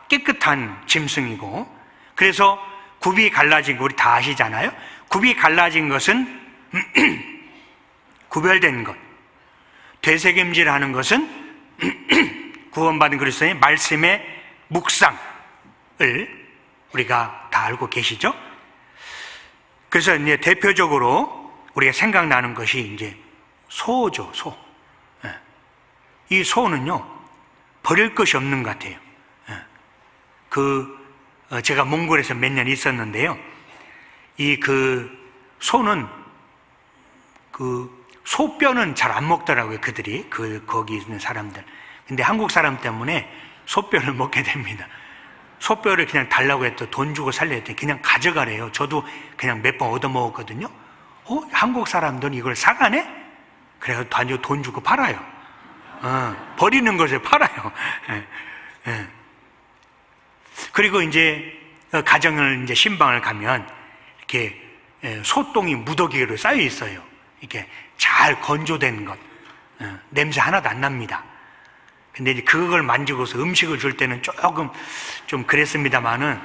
Speaker 1: 깨끗한 짐승이고, 그래서 굽이 갈라진 거 우리 다 아시잖아요. 굽이 갈라진 것은 구별된 것, 되새김질하는 것은 구원받은 그리스도의 말씀의 묵상을 우리가 다 알고 계시죠? 그래서 이제 대표적으로 우리가 생각나는 것이 이제 소죠, 소. 이 소는요, 버릴 것이 없는 것 같아요. 제가 몽골에서 몇 년 있었는데요. 소는 소뼈는 잘 안 먹더라고요, 그들이. 거기 있는 사람들. 근데 한국 사람 때문에 소뼈를 먹게 됩니다. 소뼈를 그냥 달라고 했더니 돈 주고 살려 했더니 그냥 가져가래요. 저도 그냥 몇 번 얻어먹었거든요. 한국 사람들은 이걸 사가네? 그래서 돈 주고 팔아요. 버리는 것을 팔아요. 그리고 이제 가정을 이제 신방을 가면 이렇게 소똥이 무더기로 쌓여 있어요. 이렇게 잘 건조된 것, 냄새 하나도 안 납니다. 근데 이제 그걸 만지고서 음식을 줄 때는 조금 좀 그랬습니다만은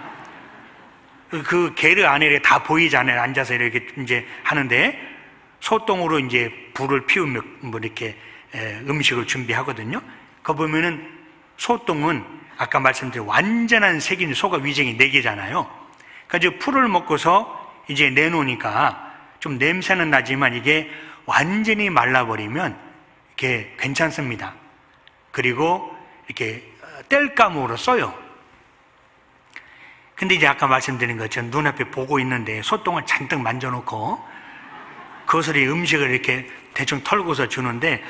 Speaker 1: 그 게르 안에 다 보이잖아요. 앉아서 이렇게 이제 하는데 소똥으로 이제 불을 피우며 뭐 이렇게 음식을 준비하거든요. 그거 보면은 소똥은 아까 말씀드린 완전한 색인 소가 위쟁이 4개잖아요. 그러니까 이제 풀을 먹고서 이제 내놓으니까 좀 냄새는 나지만 이게 완전히 말라버리면 이렇게 괜찮습니다. 그리고 이렇게 땔감으로 써요. 근데 이제 아까 말씀드린 것처럼 눈앞에 보고 있는데 소똥을 잔뜩 만져놓고 그것을 음식을 이렇게 대충 털고서 주는데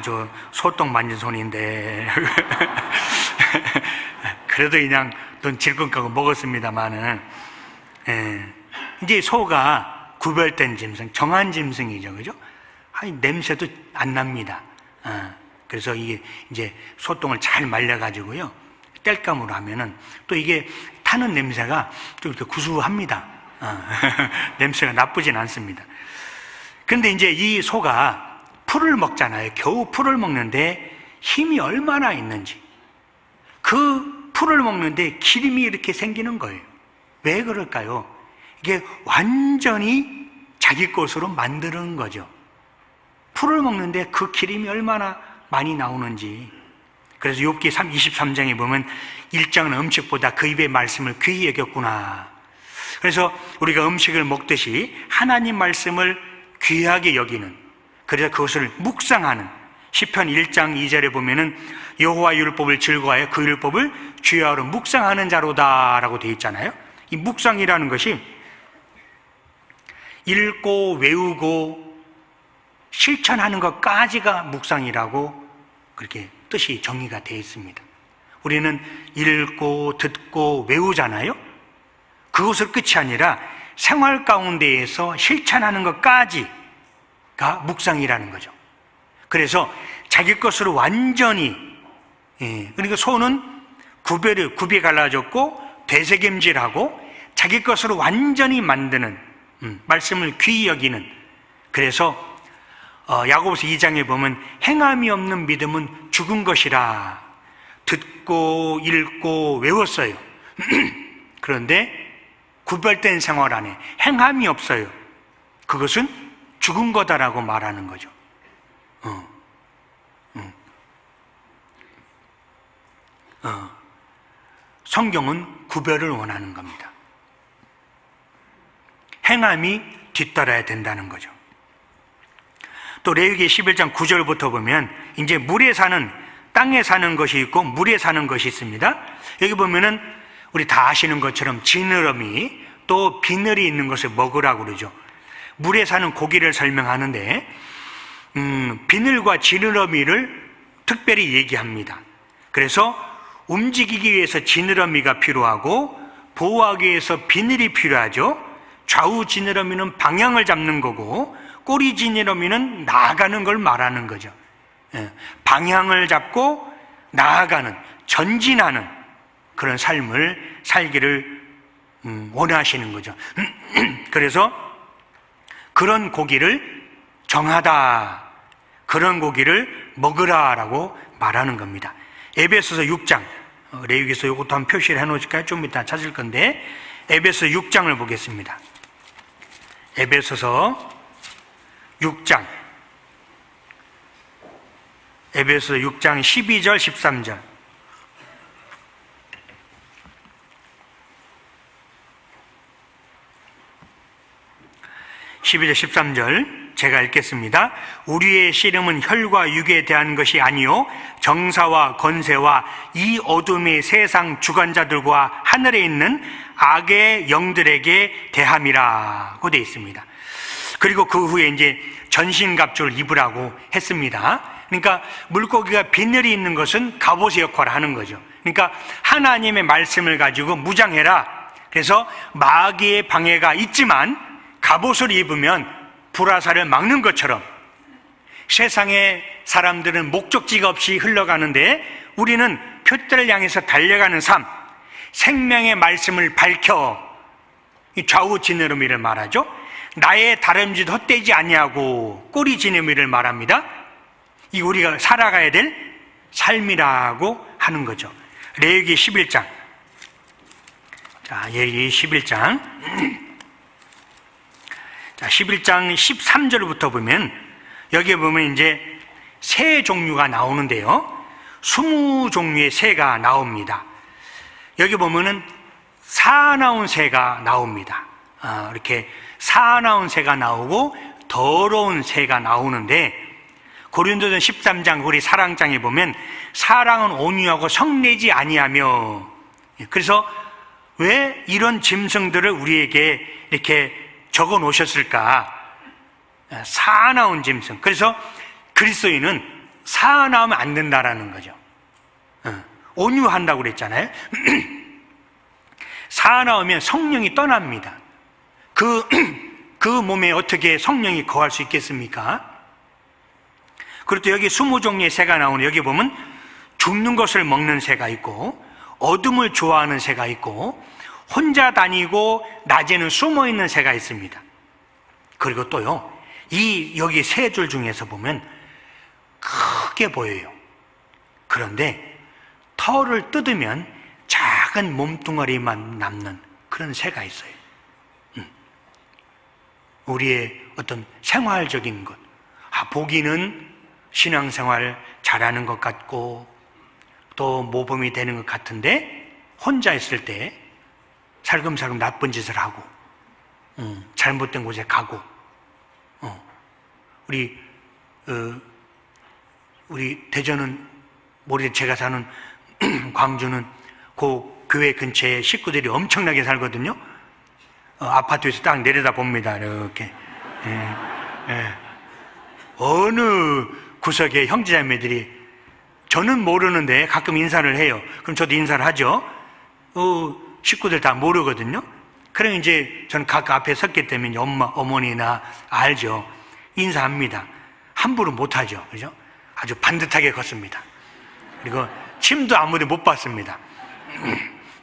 Speaker 1: 저 소똥 만진 손인데 그래도 그냥 돈 질끈 까고 먹었습니다만은 이제 소가 구별된 짐승, 정한 짐승이죠, 그죠? 냄새도 안 납니다. 그래서 이게 이제 소똥을 잘 말려가지고요 땔감으로 하면은 또 이게 타는 냄새가 좀 이렇게 구수합니다. 냄새가 나쁘진 않습니다. 그런데 이제 이 소가 풀을 먹잖아요. 겨우 풀을 먹는데 힘이 얼마나 있는지. 그 풀을 먹는데 기름이 이렇게 생기는 거예요. 왜 그럴까요? 이게 완전히 자기 것으로 만드는 거죠. 풀을 먹는데 그 기름이 얼마나 많이 나오는지. 그래서 욥기 23장에 보면 일장은 음식보다 그 입의 말씀을 귀히 여겼구나. 그래서 우리가 음식을 먹듯이 하나님 말씀을 귀하게 여기는, 그래서 그것을 묵상하는, 시편 1장 2절에 보면은 여호와 율법을 즐거워하여 그 율법을 주야로 묵상하는 자로다라고 되어 있잖아요. 이 묵상이라는 것이 읽고 외우고 실천하는 것까지가 묵상이라고 그렇게 뜻이 정의가 되어 있습니다. 우리는 읽고 듣고 외우잖아요. 그것을 끝이 아니라 생활 가운데에서 실천하는 것까지가 묵상이라는 거죠. 그래서 자기 것으로 완전히, 그러니까 소는 굽이 갈라졌고 되새김질하고 자기 것으로 완전히 만드는, 말씀을 귀히 여기는. 그래서 야고보서 2장에 보면 행함이 없는 믿음은 죽은 것이라. 듣고 읽고 외웠어요. 그런데 구별된 생활 안에 행함이 없어요. 그것은 죽은 거다라고 말하는 거죠. 성경은 구별을 원하는 겁니다. 행함이 뒤따라야 된다는 거죠. 또 레위기 11장 9절부터 보면 이제 물에 사는, 땅에 사는 것이 있고 물에 사는 것이 있습니다. 여기 보면은 우리 다 아시는 것처럼 지느러미 또 비늘이 있는 것을 먹으라고 그러죠. 물에 사는 고기를 설명하는데 비늘과 지느러미를 특별히 얘기합니다. 그래서 움직이기 위해서 지느러미가 필요하고 보호하기 위해서 비늘이 필요하죠. 좌우 지느러미는 방향을 잡는 거고 꼬리 지느러미는 나아가는 걸 말하는 거죠. 방향을 잡고 나아가는, 전진하는 그런 삶을 살기를 원하시는 거죠. 그래서 그런 고기를 정하다, 그런 고기를 먹으라라고 말하는 겁니다. 에베소서 6장, 레위기서 이것도 한번 표시를 해놓을까요? 좀 이따 찾을 건데 에베소 6장을 보겠습니다. 에베소서 6장 에베소 6장 12절 13절. 12절 13절 제가 읽겠습니다. 우리의 씨름은 혈과 육에 대한 것이 아니요 정사와 권세와 이 어둠의 세상 주관자들과 하늘에 있는 악의 영들에게 대함이라고 되어 있습니다. 그리고 그 후에 이제 전신갑주를 입으라고 했습니다. 그러니까 물고기가 비늘이 있는 것은 갑옷의 역할을 하는 거죠. 그러니까 하나님의 말씀을 가지고 무장해라. 그래서 마귀의 방해가 있지만 갑옷을 입으면 불화살을 막는 것처럼 세상의 사람들은 목적지가 없이 흘러가는데 우리는 표대를 향해서 달려가는 삶, 생명의 말씀을 밝혀 좌우 지느러미를 말하죠. 나의 다름질도 헛되지 아니하고 꼬리 지느러미를 말합니다. 이 우리가 살아가야 될 삶이라고 하는 거죠. 레위기 11장. 자, 레위기 11장. 자, 11장 13절부터 보면 여기에 보면 이제 새 종류가 나오는데요. 20종류의 새가 나옵니다. 여기 보면은 사나운 새가 나옵니다. 이렇게 사나운 새가 나오고 더러운 새가 나오는데 고린도전 13장 우리 사랑장에 보면 사랑은 온유하고 성내지 아니하며, 그래서 왜 이런 짐승들을 우리에게 이렇게 적어 놓으셨을까? 사나운 짐승. 그래서 그리스도인은 사나우면 안 된다라는 거죠. 온유한다고 그랬잖아요. 사나우면 성령이 떠납니다. 그 몸에 어떻게 성령이 거할 수 있겠습니까? 그리고 또 여기 20종류의 새가 나오는, 여기 보면 죽는 것을 먹는 새가 있고 어둠을 좋아하는 새가 있고 혼자 다니고 낮에는 숨어 있는 새가 있습니다. 그리고 또요, 여기 세 줄 중에서 보면 크게 보여요. 그런데 털을 뜯으면 작은 몸뚱아리만 남는 그런 새가 있어요. 우리의 어떤 생활적인 것, 보기는 신앙생활 잘하는 것 같고 또 모범이 되는 것 같은데 혼자 있을 때 살금살금 나쁜 짓을 하고 잘못된 곳에 가고, 우리 대전은 모르겠, 제가 사는 광주는 그 교회 근처에 식구들이 엄청나게 살거든요. 아파트에서 딱 내려다 봅니다. 이렇게 어느 구석에 형제자매들이, 저는 모르는데 가끔 인사를 해요. 그럼 저도 인사를 하죠. 식구들 다 모르거든요. 그럼 이제 저는 각 앞에 섰기 때문에 어머니나 알죠. 인사합니다. 함부로 못하죠. 그죠? 아주 반듯하게 걷습니다. 그리고 침도 아무데 못 봤습니다.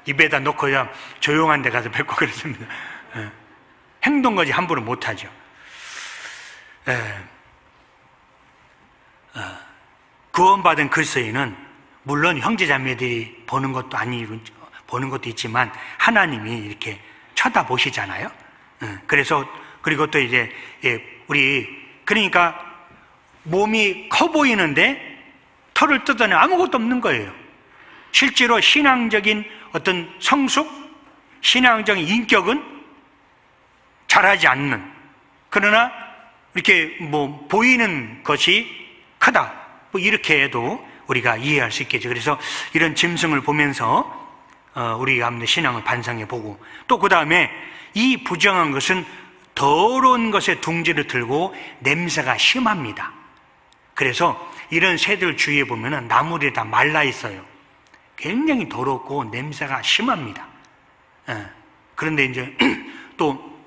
Speaker 1: 입에다 놓고 그냥 조용한 데 가서 뱉고 그랬습니다. 행동거지 함부로 못하죠. 구원받은 그리스도인은 물론 형제자매들이 보는 것도 아니고 보는 것도 있지만 하나님이 이렇게 쳐다보시잖아요. 그래서 그리고 또 이제 그러니까 몸이 커 보이는데 털을 뜯어내 아무것도 없는 거예요. 실제로 신앙적인 어떤 성숙, 신앙적인 인격은 잘하지 않는, 그러나 이렇게 보이는 것이 크다, 이렇게 해도 우리가 이해할 수 있겠죠. 그래서 이런 짐승을 보면서 우리가 한번 신앙을 반성해 보고, 또 그 다음에 이 부정한 것은 더러운 것에 둥지를 들고 냄새가 심합니다. 그래서 이런 새들 주위에 보면 나무들이 다 말라 있어요. 굉장히 더럽고 냄새가 심합니다. 그런데 이제 또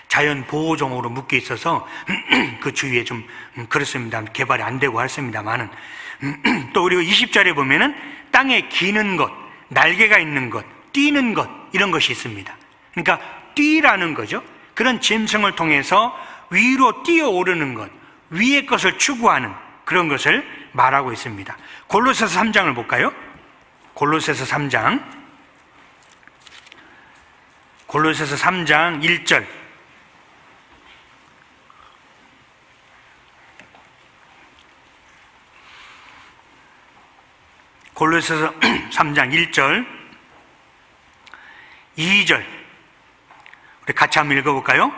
Speaker 1: 자연 보호종으로 묶여 있어서 그 주위에 좀 그렇습니다. 개발이 안 되고 했습니다만은 또 그리고 20절에 보면은 땅에 기는 것, 날개가 있는 것, 뛰는 것, 이런 것이 있습니다. 그러니까 뛰라는 거죠. 그런 짐승을 통해서 위로 뛰어오르는 것, 위의 것을 추구하는 그런 것을 말하고 있습니다. 골로새서 3장을 볼까요? 골로새서 3장 1절. 골로새서 3장 1절, 2절 우리 같이 한번 읽어볼까요?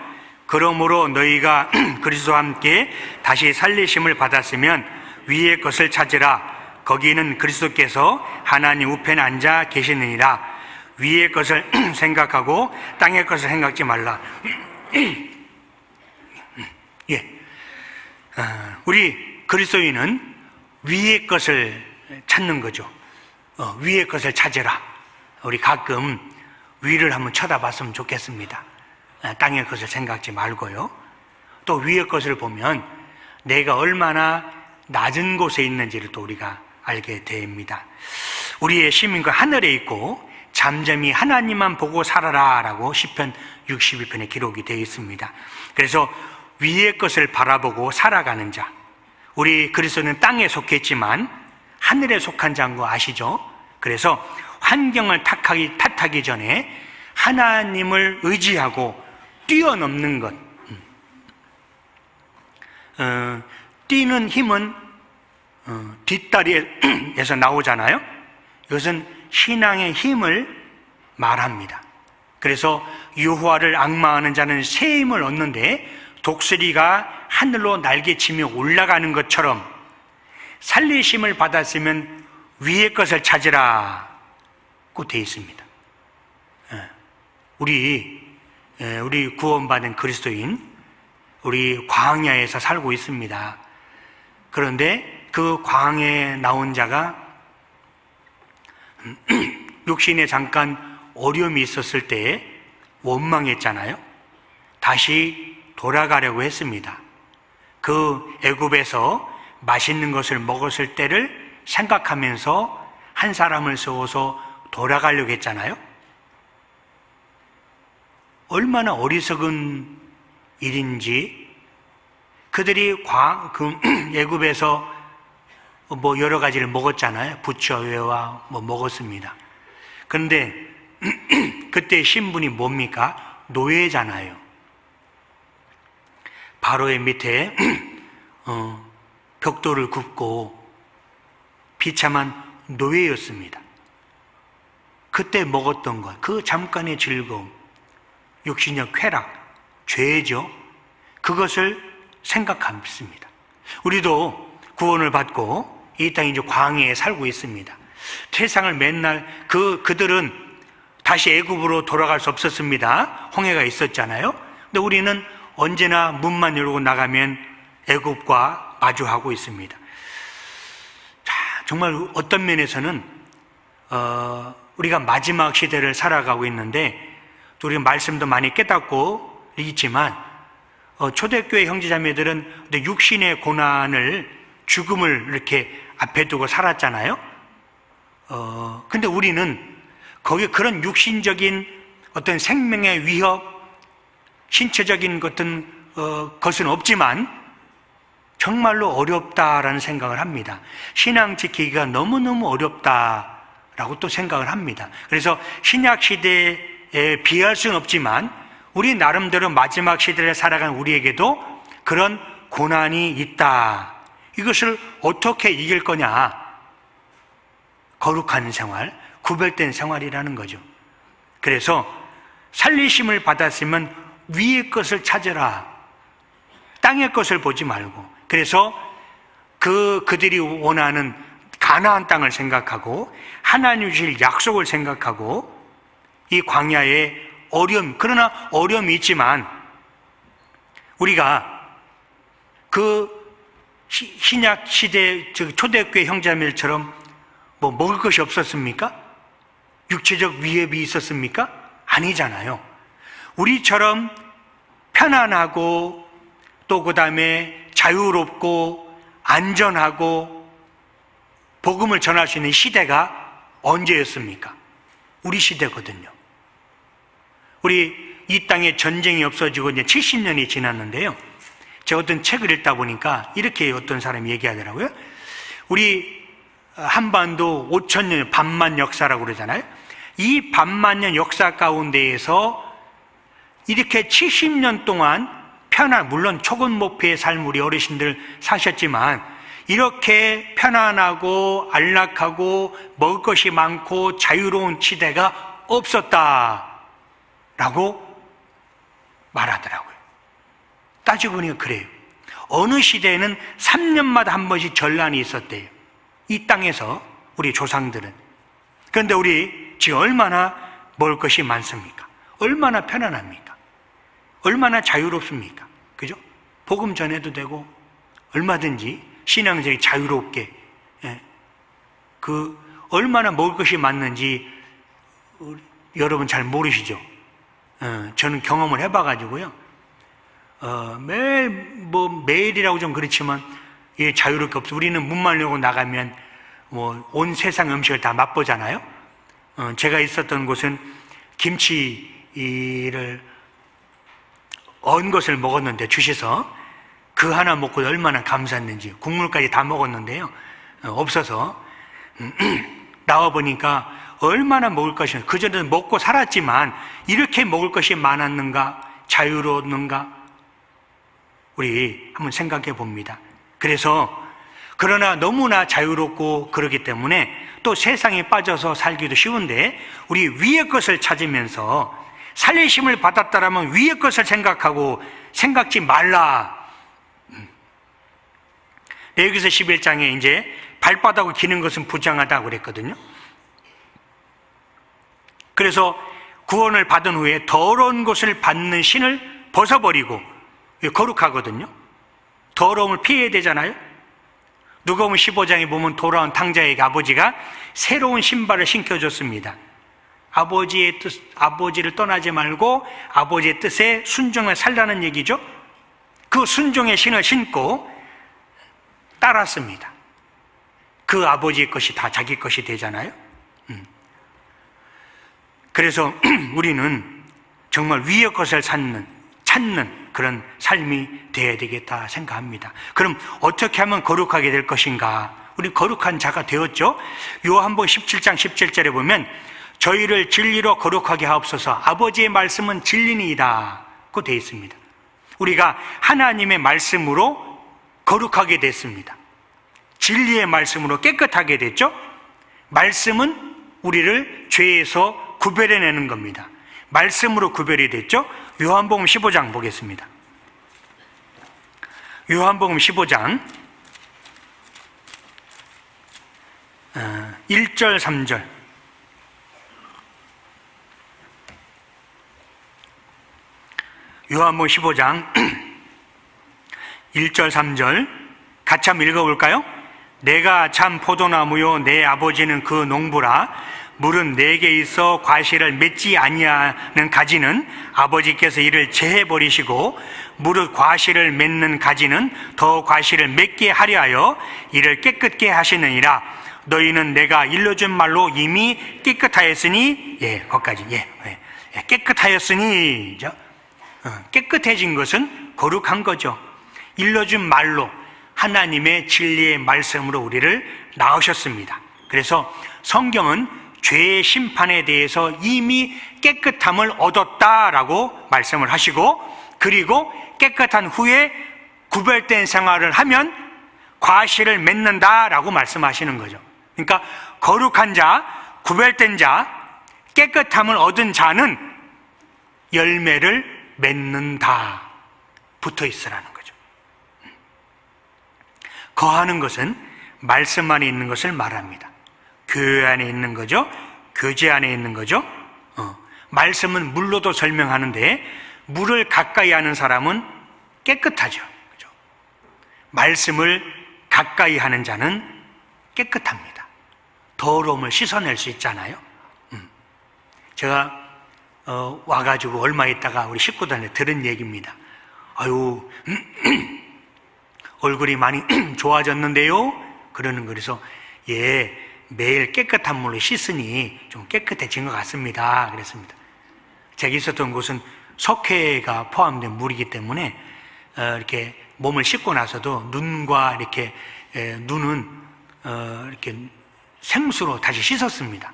Speaker 1: 그러므로 너희가 그리스도와 함께 다시 살리심을 받았으면 위의 것을 찾으라. 거기는 그리스도께서 하나님 우편에 앉아 계시느니라. 위의 것을 생각하고 땅의 것을 생각지 말라. 예, 우리 그리스도인은 위의 것을 찾는 거죠. 위의 것을 찾으라. 우리 가끔 위를 한번 쳐다봤으면 좋겠습니다. 땅의 것을 생각지 말고요. 또 위의 것을 보면 내가 얼마나 낮은 곳에 있는지를 또 우리가 알게 됩니다. 우리의 시민과 하늘에 있고 잠잠히 하나님만 보고 살아라 라고 시편 61편에 기록이 되어 있습니다. 그래서 위의 것을 바라보고 살아가는 자, 우리 그리스도는 땅에 속했지만 하늘에 속한 자인 거 아시죠? 그래서 환경을 탓하기 전에 하나님을 의지하고 뛰어넘는 것. 뛰는 힘은 뒷다리에서 나오잖아요. 이것은 신앙의 힘을 말합니다. 그래서 여호와를 앙망하는 자는 새 힘을 얻는데 독수리가 하늘로 날개치며 올라가는 것처럼 살리심을 받았으면 위의 것을 찾으라고 되어 있습니다. 우리 구원받은 그리스도인, 우리 광야에서 살고 있습니다. 그런데 그 광야에 나온 자가 육신에 잠깐 어려움이 있었을 때 원망했잖아요. 다시 돌아가려고 했습니다. 그 애굽에서 맛있는 것을 먹었을 때를 생각하면서 한 사람을 세워서 돌아가려고 했잖아요. 얼마나 어리석은 일인지. 그들이 애굽에서 뭐 여러 가지를 먹었잖아요. 부처회와 뭐 먹었습니다. 그런데 그때 신분이 뭡니까? 노예잖아요. 바로의 밑에 벽돌을 굽고 비참한 노예였습니다. 그때 먹었던 것, 그 잠깐의 즐거움, 육신의 쾌락, 죄죠. 그것을 생각합니다. 우리도 구원을 받고 이 땅 이제 광야에 살고 있습니다. 세상을 맨날 그들은 다시 애굽으로 돌아갈 수 없었습니다. 홍해가 있었잖아요. 근데 우리는 언제나 문만 열고 나가면 애굽과 마주하고 있습니다. 자, 정말 어떤 면에서는 우리가 마지막 시대를 살아가고 있는데 또 우리가 말씀도 많이 깨닫고 있지만 초대교회 형제자매들은 육신의 고난을, 죽음을 이렇게 앞에 두고 살았잖아요. 근데 우리는 거기에 그런 육신적인 어떤 생명의 위협, 신체적인 것은 없지만 정말로 어렵다라는 생각을 합니다. 신앙 지키기가 너무너무 어렵다라고 또 생각을 합니다. 그래서 신약 시대에 비할 수는 없지만 우리 나름대로 마지막 시대를 살아간 우리에게도 그런 고난이 있다. 이것을 어떻게 이길 거냐? 거룩한 생활, 구별된 생활이라는 거죠. 그래서 살리심을 받았으면 위의 것을 찾으라. 땅의 것을 보지 말고. 그래서 그들이 원하는 가나안 땅을 생각하고 하나님 주실 약속을 생각하고 이 광야에 그러나 어려움이 있지만 우리가 그 신약 시대 초대교회 형제자매들처럼 뭐 먹을 것이 없었습니까? 육체적 위협이 있었습니까? 아니잖아요. 우리처럼 편안하고 또 그 다음에 자유롭고 안전하고 복음을 전할 수 있는 시대가 언제였습니까? 우리 시대거든요. 우리 이 땅에 전쟁이 없어지고 이제 70년이 지났는데요. 제가 어떤 책을 읽다 보니까 이렇게 어떤 사람이 얘기하더라고요. 우리 한반도 5,000년 반만 역사라고 그러잖아요. 이 반만년 역사 가운데에서 이렇게 70년 동안 물론 초건목표의 삶 우리 어르신들 사셨지만 이렇게 편안하고 안락하고 먹을 것이 많고 자유로운 시대가 없었다라고 말하더라고요. 따지고 보니까 그래요. 어느 시대에는 3년마다 한 번씩 전란이 있었대요. 이 땅에서 우리 조상들은. 그런데 우리 지금 얼마나 먹을 것이 많습니까? 얼마나 편안합니까? 얼마나 자유롭습니까? 그죠? 복음 전해도 되고 얼마든지 신앙적이 자유롭게, 얼마나 먹을 것이 많는지 여러분 잘 모르시죠? 저는 경험을 해봐가지고요. 매일이라고 좀 그렇지만 예, 자유롭게 없어. 우리는 문만 열고 나가면 온 세상 음식을 다 맛보잖아요. 제가 있었던 곳은 김치를 언 것을 먹었는데 주셔서 그 하나 먹고 얼마나 감사했는지 국물까지 다 먹었는데요. 없어서 나와 보니까 얼마나 먹을 것이, 그전에는 먹고 살았지만 이렇게 먹을 것이 많았는가, 자유로웠는가, 우리 한번 생각해 봅니다. 그래서 그러나 너무나 자유롭고 그러기 때문에 또 세상에 빠져서 살기도 쉬운데 우리 위의 것을 찾으면서 살리심을 받았다라면 위의 것을 생각하고 생각지 말라. 레위기서 11장에 이제 발바닥을 기는 것은 부정하다고 그랬거든요. 그래서 구원을 받은 후에 더러운 것을 받는 신을 벗어버리고, 거룩하거든요. 더러움을 피해야 되잖아요. 누가복음 15장에 보면 돌아온 탕자에게 아버지가 새로운 신발을 신겨줬습니다. 아버지의 뜻, 아버지를 떠나지 말고 아버지의 뜻에 순종해 살라는 얘기죠. 그 순종의 신을 신고 따랐습니다. 그 아버지의 것이 다 자기 것이 되잖아요. 그래서 우리는 정말 위의 것을 찾는 그런 삶이 되어야 되겠다 생각합니다. 그럼 어떻게 하면 거룩하게 될 것인가? 우리 거룩한 자가 되었죠. 요한복음 17장 17절에 보면 저희를 진리로 거룩하게 하옵소서. 아버지의 말씀은 진리니이다 고 되어 있습니다. 우리가 하나님의 말씀으로 거룩하게 됐습니다. 진리의 말씀으로 깨끗하게 됐죠. 말씀은 우리를 죄에서 구별해내는 겁니다. 말씀으로 구별이 됐죠. 요한복음 15장 보겠습니다. 요한복음 15장 1절 3절. 요한복음 15장 1절 3절 같이 한번 읽어볼까요? 내가 참 포도나무요 내 아버지는 그 농부라. 물은 내게 있어 과실을 맺지 아니하는 가지는 아버지께서 이를 제해버리시고 무릇 과실을 맺는 가지는 더 과실을 맺게 하려 하여 이를 깨끗게 하시느니라. 너희는 내가 일러준 말로 이미 깨끗하였으니, 거기까지, 깨끗하였으니, 깨끗해진 것은 거룩한 거죠. 일러준 말로 하나님의 진리의 말씀으로 우리를 낳으셨습니다. 그래서 성경은 죄의 심판에 대해서 이미 깨끗함을 얻었다라고 말씀을 하시고, 그리고 깨끗한 후에 구별된 생활을 하면 과실을 맺는다라고 말씀하시는 거죠. 그러니까 거룩한 자, 구별된 자, 깨끗함을 얻은 자는 열매를 맺는다 붙어 있으라는 거죠. 거하는 것은 말씀 안에 있는 것을 말합니다. 교회 안에 있는 거죠. 교제 안에 있는 거죠. 말씀은 물로도 설명하는데 물을 가까이 하는 사람은 깨끗하죠. 그죠? 말씀을 가까이 하는 자는 깨끗합니다. 더러움을 씻어낼 수 있잖아요. 제가 와가지고 얼마 있다가 우리 식구들한테 들은 얘기입니다. 아유, 얼굴이 많이 좋아졌는데요? 그러는 거. 그래서 매일 깨끗한 물로 씻으니 좀 깨끗해진 것 같습니다. 그랬습니다. 제가 있었던 곳은 석회가 포함된 물이기 때문에 이렇게 몸을 씻고 나서도 눈과 이렇게 눈은 이렇게 생수로 다시 씻었습니다.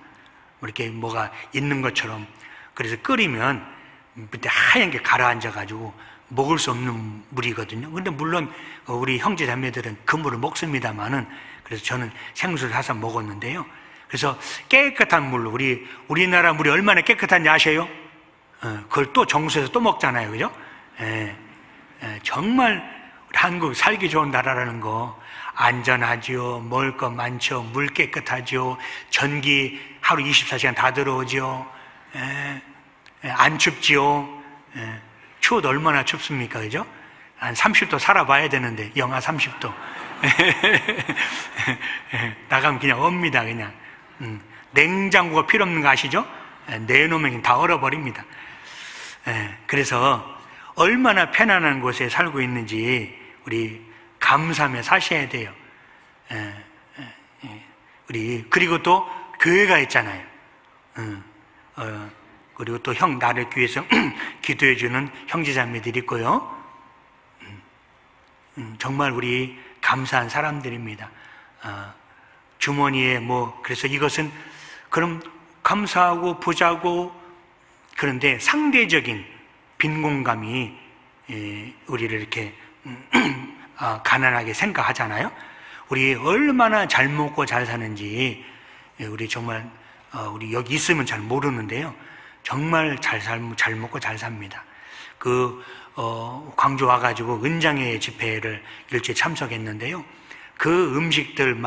Speaker 1: 이렇게 뭐가 있는 것처럼. 그래서 끓이면 밑에 하얀 게 가라앉아가지고 먹을 수 없는 물이거든요. 근데 물론 우리 형제 자매들은 그 물을 먹습니다만은, 그래서 저는 생수를 사서 먹었는데요. 그래서 깨끗한 물, 우리나라 물이 얼마나 깨끗한지 아세요? 그걸 또 정수해서 또 먹잖아요, 그죠? 정말 우리 한국 살기 좋은 나라라는 거, 안전하죠, 먹을 거 많죠, 물 깨끗하죠, 전기 하루 24시간 다 들어오죠, 안 춥지요. 추워도 얼마나 춥습니까, 그죠? 한 30도 살아봐야 되는데, 영하 30도. 나가면 그냥 옵니다, 그냥. 냉장고가 필요 없는 거 아시죠? 내놓으면 다 얼어버립니다. 그래서 얼마나 편안한 곳에 살고 있는지 우리 감사하며 사셔야 돼요. 그리고 또 교회가 있잖아요. 그리고 또 나를 위해서 기도해주는 형제자매들이 있고요. 정말 우리 감사한 사람들입니다. 주머니에 그래서 이것은 그럼 감사하고 부자고, 그런데 상대적인 빈곤감이 우리를 이렇게 가난하게 생각하잖아요. 우리 얼마나 잘 먹고 잘 사는지 우리 정말 우리 여기 있으면 잘 모르는데요. 정말 잘 먹고 잘 삽니다. 광주 와가지고 은장회 집회를 일주에 참석했는데요. 그 음식들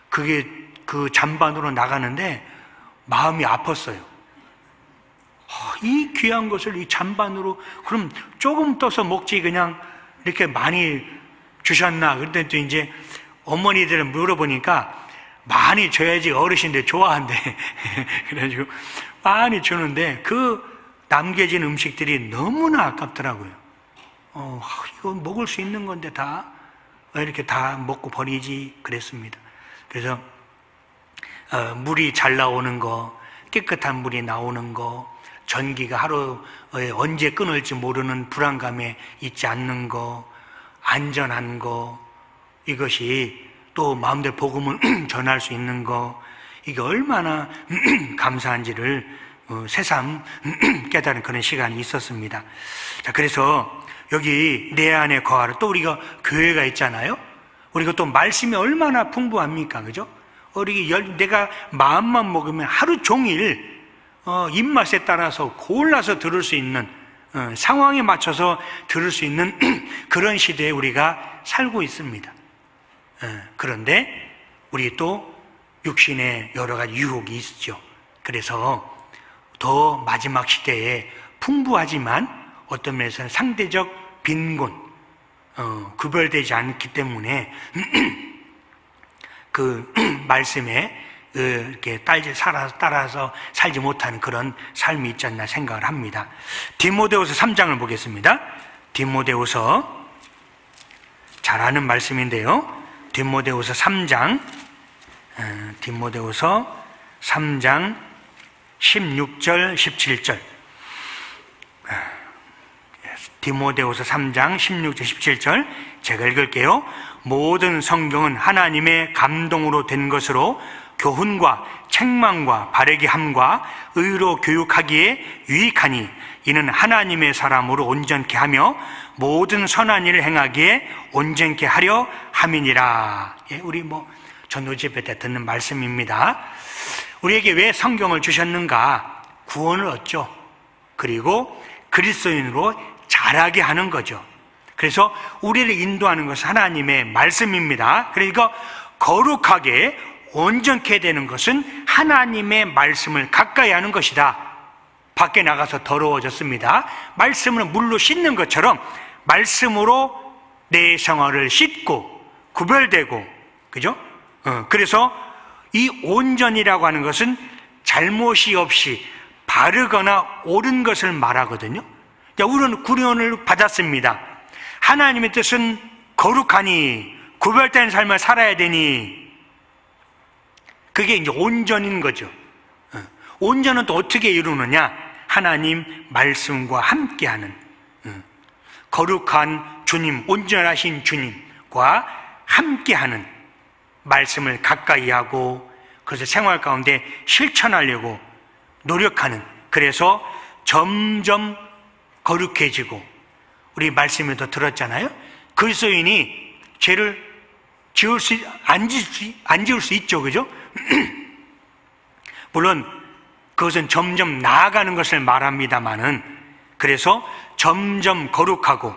Speaker 1: 그게 그 잔반으로 나가는데 마음이 아팠어요. 이 귀한 것을 이 잔반으로, 그럼 조금 떠서 먹지 그냥 이렇게 많이 주셨나? 그런데 또 이제 어머니들은 물어보니까 많이 줘야지 어르신들 좋아한대. 그래가지고 많이 주는데 그 남겨진 음식들이 너무나 아깝더라고요. 이거 먹을 수 있는 건데 왜 이렇게 다 먹고 버리지? 그랬습니다. 그래서 물이 잘 나오는 거, 깨끗한 물이 나오는 거, 전기가 하루에 언제 끊을지 모르는 불안감에 있지 않는 거, 안전한 거, 이것이 또 마음대로 복음을 전할 수 있는 거, 이게 얼마나 감사한지를 새삼 깨달은 그런 시간이 있었습니다. 자, 그래서 여기 내 안에 거하라, 또 우리가 교회가 있잖아요. 우리가 또 말씀이 얼마나 풍부합니까, 그죠? 내가 마음만 먹으면 하루 종일 입맛에 따라서 골라서 들을 수 있는, 상황에 맞춰서 들을 수 있는 그런 시대에 우리가 살고 있습니다. 그런데 우리 또 육신의 여러 가지 유혹이 있죠. 그래서 더 마지막 시대에 풍부하지만 어떤 면에서는 상대적 빈곤, 구별되지 않기 때문에 그 말씀에 이렇게 따라서 살지 못하는 그런 삶이 있지 않나 생각을 합니다. 디모데후서 3장을 보겠습니다. 디모데후서 잘 아는 말씀인데요. 디모데후서 3장 16절 17절. 디모데후서 3장 16절 17절 제가 읽을게요. 모든 성경은 하나님의 감동으로 된 것으로 교훈과 책망과 바르게 함과 의로 교육하기에 유익하니 이는 하나님의 사람으로 온전케 하며 모든 선한 일을 행하기에 온전케 하려 함이니라. 우리 전도지 예배 때 듣는 말씀입니다. 우리에게 왜 성경을 주셨는가? 구원을 얻죠. 그리고 그리스도인으로 자라게 하는 거죠. 그래서 우리를 인도하는 것은 하나님의 말씀입니다. 그러니까 거룩하게 온전케 되는 것은 하나님의 말씀을 가까이 하는 것이다. 밖에 나가서 더러워졌습니다. 말씀을 물로 씻는 것처럼 말씀으로 내 생활을 씻고 구별되고, 그죠? 그래서 이 온전이라고 하는 것은 잘못이 없이 바르거나 옳은 것을 말하거든요. 우리는 구원을 받았습니다. 하나님의 뜻은 거룩하니 구별된 삶을 살아야 되니, 그게 이제 온전인 거죠. 온전은 또 어떻게 이루느냐? 하나님 말씀과 함께하는, 거룩한 주님, 온전하신 주님과 함께하는 말씀을 가까이 하고, 그래서 생활 가운데 실천하려고 노력하는, 그래서 점점 거룩해지고 우리 말씀에도 들었잖아요. 그리스도인이 죄를 안 지을 수 있죠, 그죠? 물론 그것은 점점 나아가는 것을 말합니다마는, 그래서 점점 거룩하고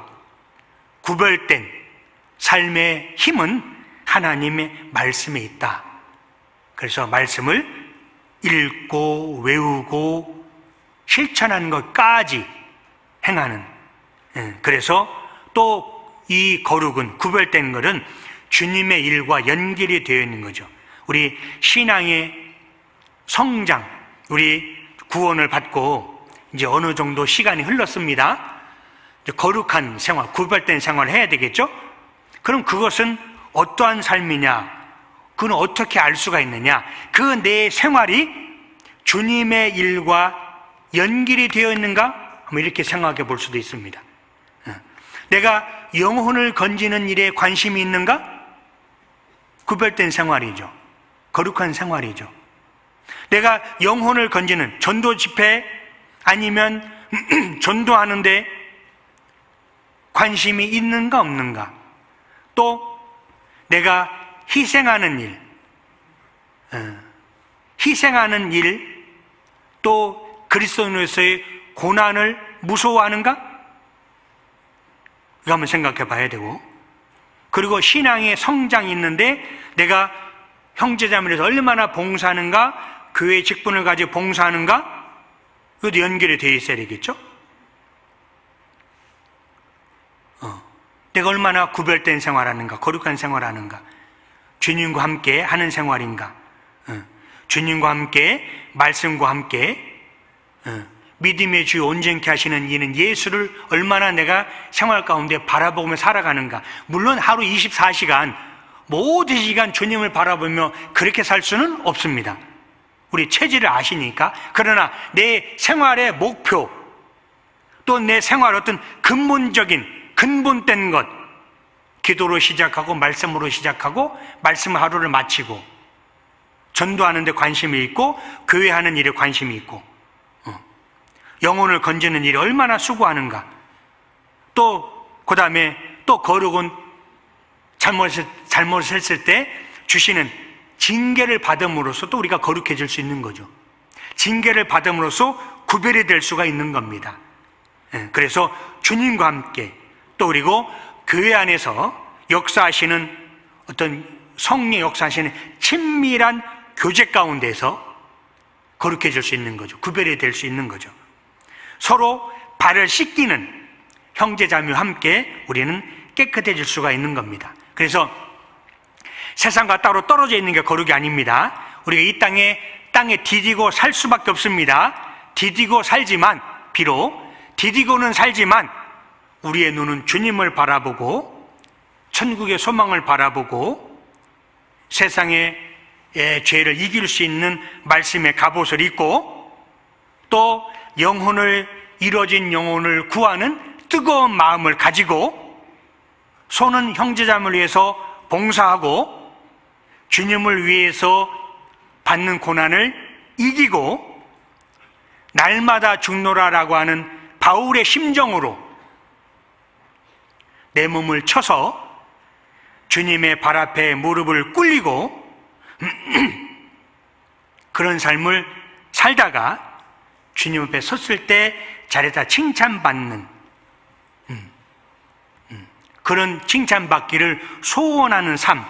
Speaker 1: 구별된 삶의 힘은 하나님의 말씀에 있다. 그래서 말씀을 읽고 외우고 실천하는 것까지 행하는, 그래서 또 이 거룩은, 구별된 것은 주님의 일과 연결이 되어 있는 거죠. 우리 신앙의 성장, 우리 구원을 받고 이제 어느 정도 시간이 흘렀습니다. 이제 거룩한 생활, 구별된 생활을 해야 되겠죠? 그럼 그것은 어떠한 삶이냐? 그건 어떻게 알 수가 있느냐? 그 내 생활이 주님의 일과 연결이 되어 있는가? 한번 이렇게 생각해 볼 수도 있습니다. 내가 영혼을 건지는 일에 관심이 있는가? 구별된 생활이죠. 거룩한 생활이죠. 내가 영혼을 건지는 전도 집회 아니면 전도하는데 관심이 있는가 없는가? 또 내가 희생하는 일, 또 그리스도인으로서의 고난을 무서워하는가? 이거 한번 생각해 봐야 되고, 그리고 신앙의 성장이 있는데 내가 형제자매에서 얼마나 봉사하는가, 교회 직분을 가지고 봉사하는가, 이것도 연결이 되어 있어야 되겠죠? 내가 얼마나 구별된 생활하는가, 거룩한 생활하는가, 주님과 함께 하는 생활인가, 주님과 함께, 말씀과 함께, 믿음의 주 온전케 하시는 이는 예수를 얼마나 내가 생활 가운데 바라보며 살아가는가. 물론 하루 24시간 모든 시간 주님을 바라보며 그렇게 살 수는 없습니다. 우리 체질을 아시니까. 그러나 내 생활의 목표, 또 내 생활 어떤 근본된 것, 기도로 시작하고 말씀으로 시작하고 말씀 하루를 마치고 전도하는 데 관심이 있고 교회 하는 일에 관심이 있고 영혼을 건지는 일에 얼마나 수고하는가. 또 그 다음에 또 거룩은 잘못했을 때 주시는 징계를 받음으로써 또 우리가 거룩해질 수 있는 거죠. 징계를 받음으로써 구별이 될 수가 있는 겁니다. 그래서 주님과 함께, 또 그리고 교회 안에서 역사하시는 어떤 성령 역사하시는 친밀한 교제 가운데서 거룩해질 수 있는 거죠. 구별이 될 수 있는 거죠. 서로 발을 씻기는 형제자매와 함께 우리는 깨끗해질 수가 있는 겁니다. 그래서 세상과 따로 떨어져 있는 게 거룩이 아닙니다. 우리가 이 땅에 디디고 살 수밖에 없습니다. 디디고 살지만, 비록 디디고는 살지만 우리의 눈은 주님을 바라보고 천국의 소망을 바라보고 세상의 죄를 이길 수 있는 말씀의 갑옷을 입고 또 이루어진 영혼을 구하는 뜨거운 마음을 가지고 손은 형제자매를 위해서 봉사하고 주님을 위해서 받는 고난을 이기고 날마다 죽노라라고 하는 바울의 심정으로 내 몸을 쳐서 주님의 발 앞에 무릎을 꿇리고 그런 삶을 살다가 주님 앞에 섰을 때 잘했다 칭찬받는 그런 칭찬받기를 소원하는 삶,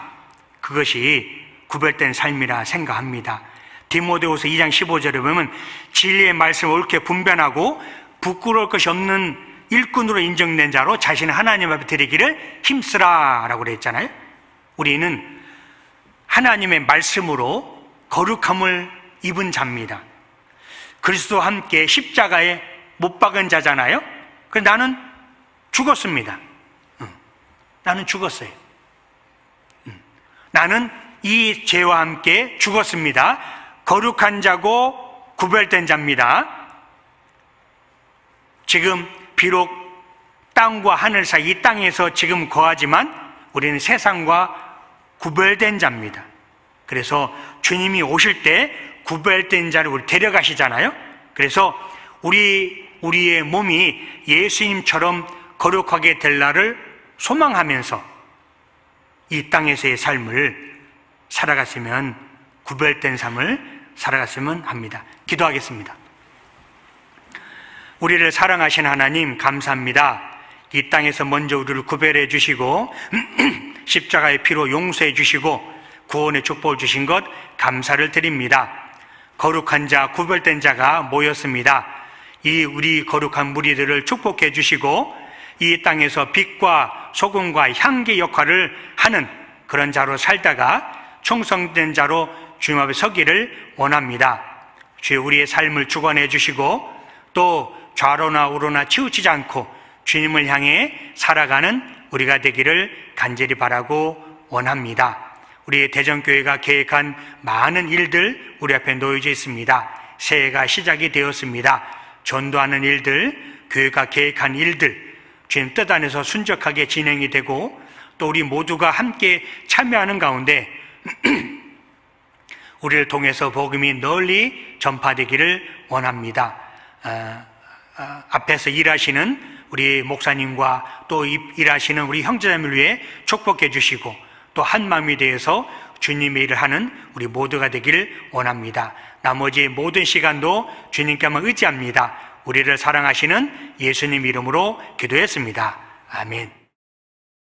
Speaker 1: 그것이 구별된 삶이라 생각합니다. 디모데후서 2장 15절에 보면 진리의 말씀을 옳게 분별하고 부끄러울 것이 없는 일꾼으로 인정된 자로 자신을 하나님 앞에 드리기를 힘쓰라 라고 그랬잖아요. 우리는 하나님의 말씀으로 거룩함을 입은 자입니다. 그리스도와 함께 십자가에 못 박은 자잖아요. 그래서 나는 죽었습니다. 나는 죽었어요. 나는 이 죄와 함께 죽었습니다. 거룩한 자고 구별된 자입니다. 지금 비록 땅과 하늘 사이 이 땅에서 지금 거하지만 우리는 세상과 구별된 자입니다. 그래서 주님이 오실 때 구별된 자를 우리 데려가시잖아요. 그래서 우리의 몸이 예수님처럼 거룩하게 될 날을 소망하면서 이 땅에서의 삶을 살아갔으면, 구별된 삶을 살아갔으면 합니다. 기도하겠습니다. 우리를 사랑하신 하나님, 감사합니다. 이 땅에서 먼저 우리를 구별해 주시고 십자가의 피로 용서해 주시고 구원의 축복을 주신 것 감사를 드립니다. 거룩한 자, 구별된 자가 모였습니다. 이 우리 거룩한 무리들을 축복해 주시고 이 땅에서 빛과 소금과 향기 역할을 하는 그런 자로 살다가 충성된 자로 주님 앞에 서기를 원합니다. 주여, 우리의 삶을 주관해 주시고 또 좌로나 우로나 치우치지 않고 주님을 향해 살아가는 우리가 되기를 간절히 바라고 원합니다. 우리 대전교회가 계획한 많은 일들 우리 앞에 놓여져 있습니다. 새해가 시작이 되었습니다. 전도하는 일들, 교회가 계획한 일들, 주님 뜻 안에서 순적하게 진행이 되고 또 우리 모두가 함께 참여하는 가운데 우리를 통해서 복음이 널리 전파되기를 원합니다. 앞에서 일하시는 우리 목사님과 또 일하시는 우리 형제자매를 위해 축복해 주시고 또 한 마음이 되어서 주님의 일을 하는 우리 모두가 되기를 원합니다. 나머지 모든 시간도 주님께만 의지합니다. 우리를 사랑하시는 예수님 이름으로 기도했습니다. 아멘.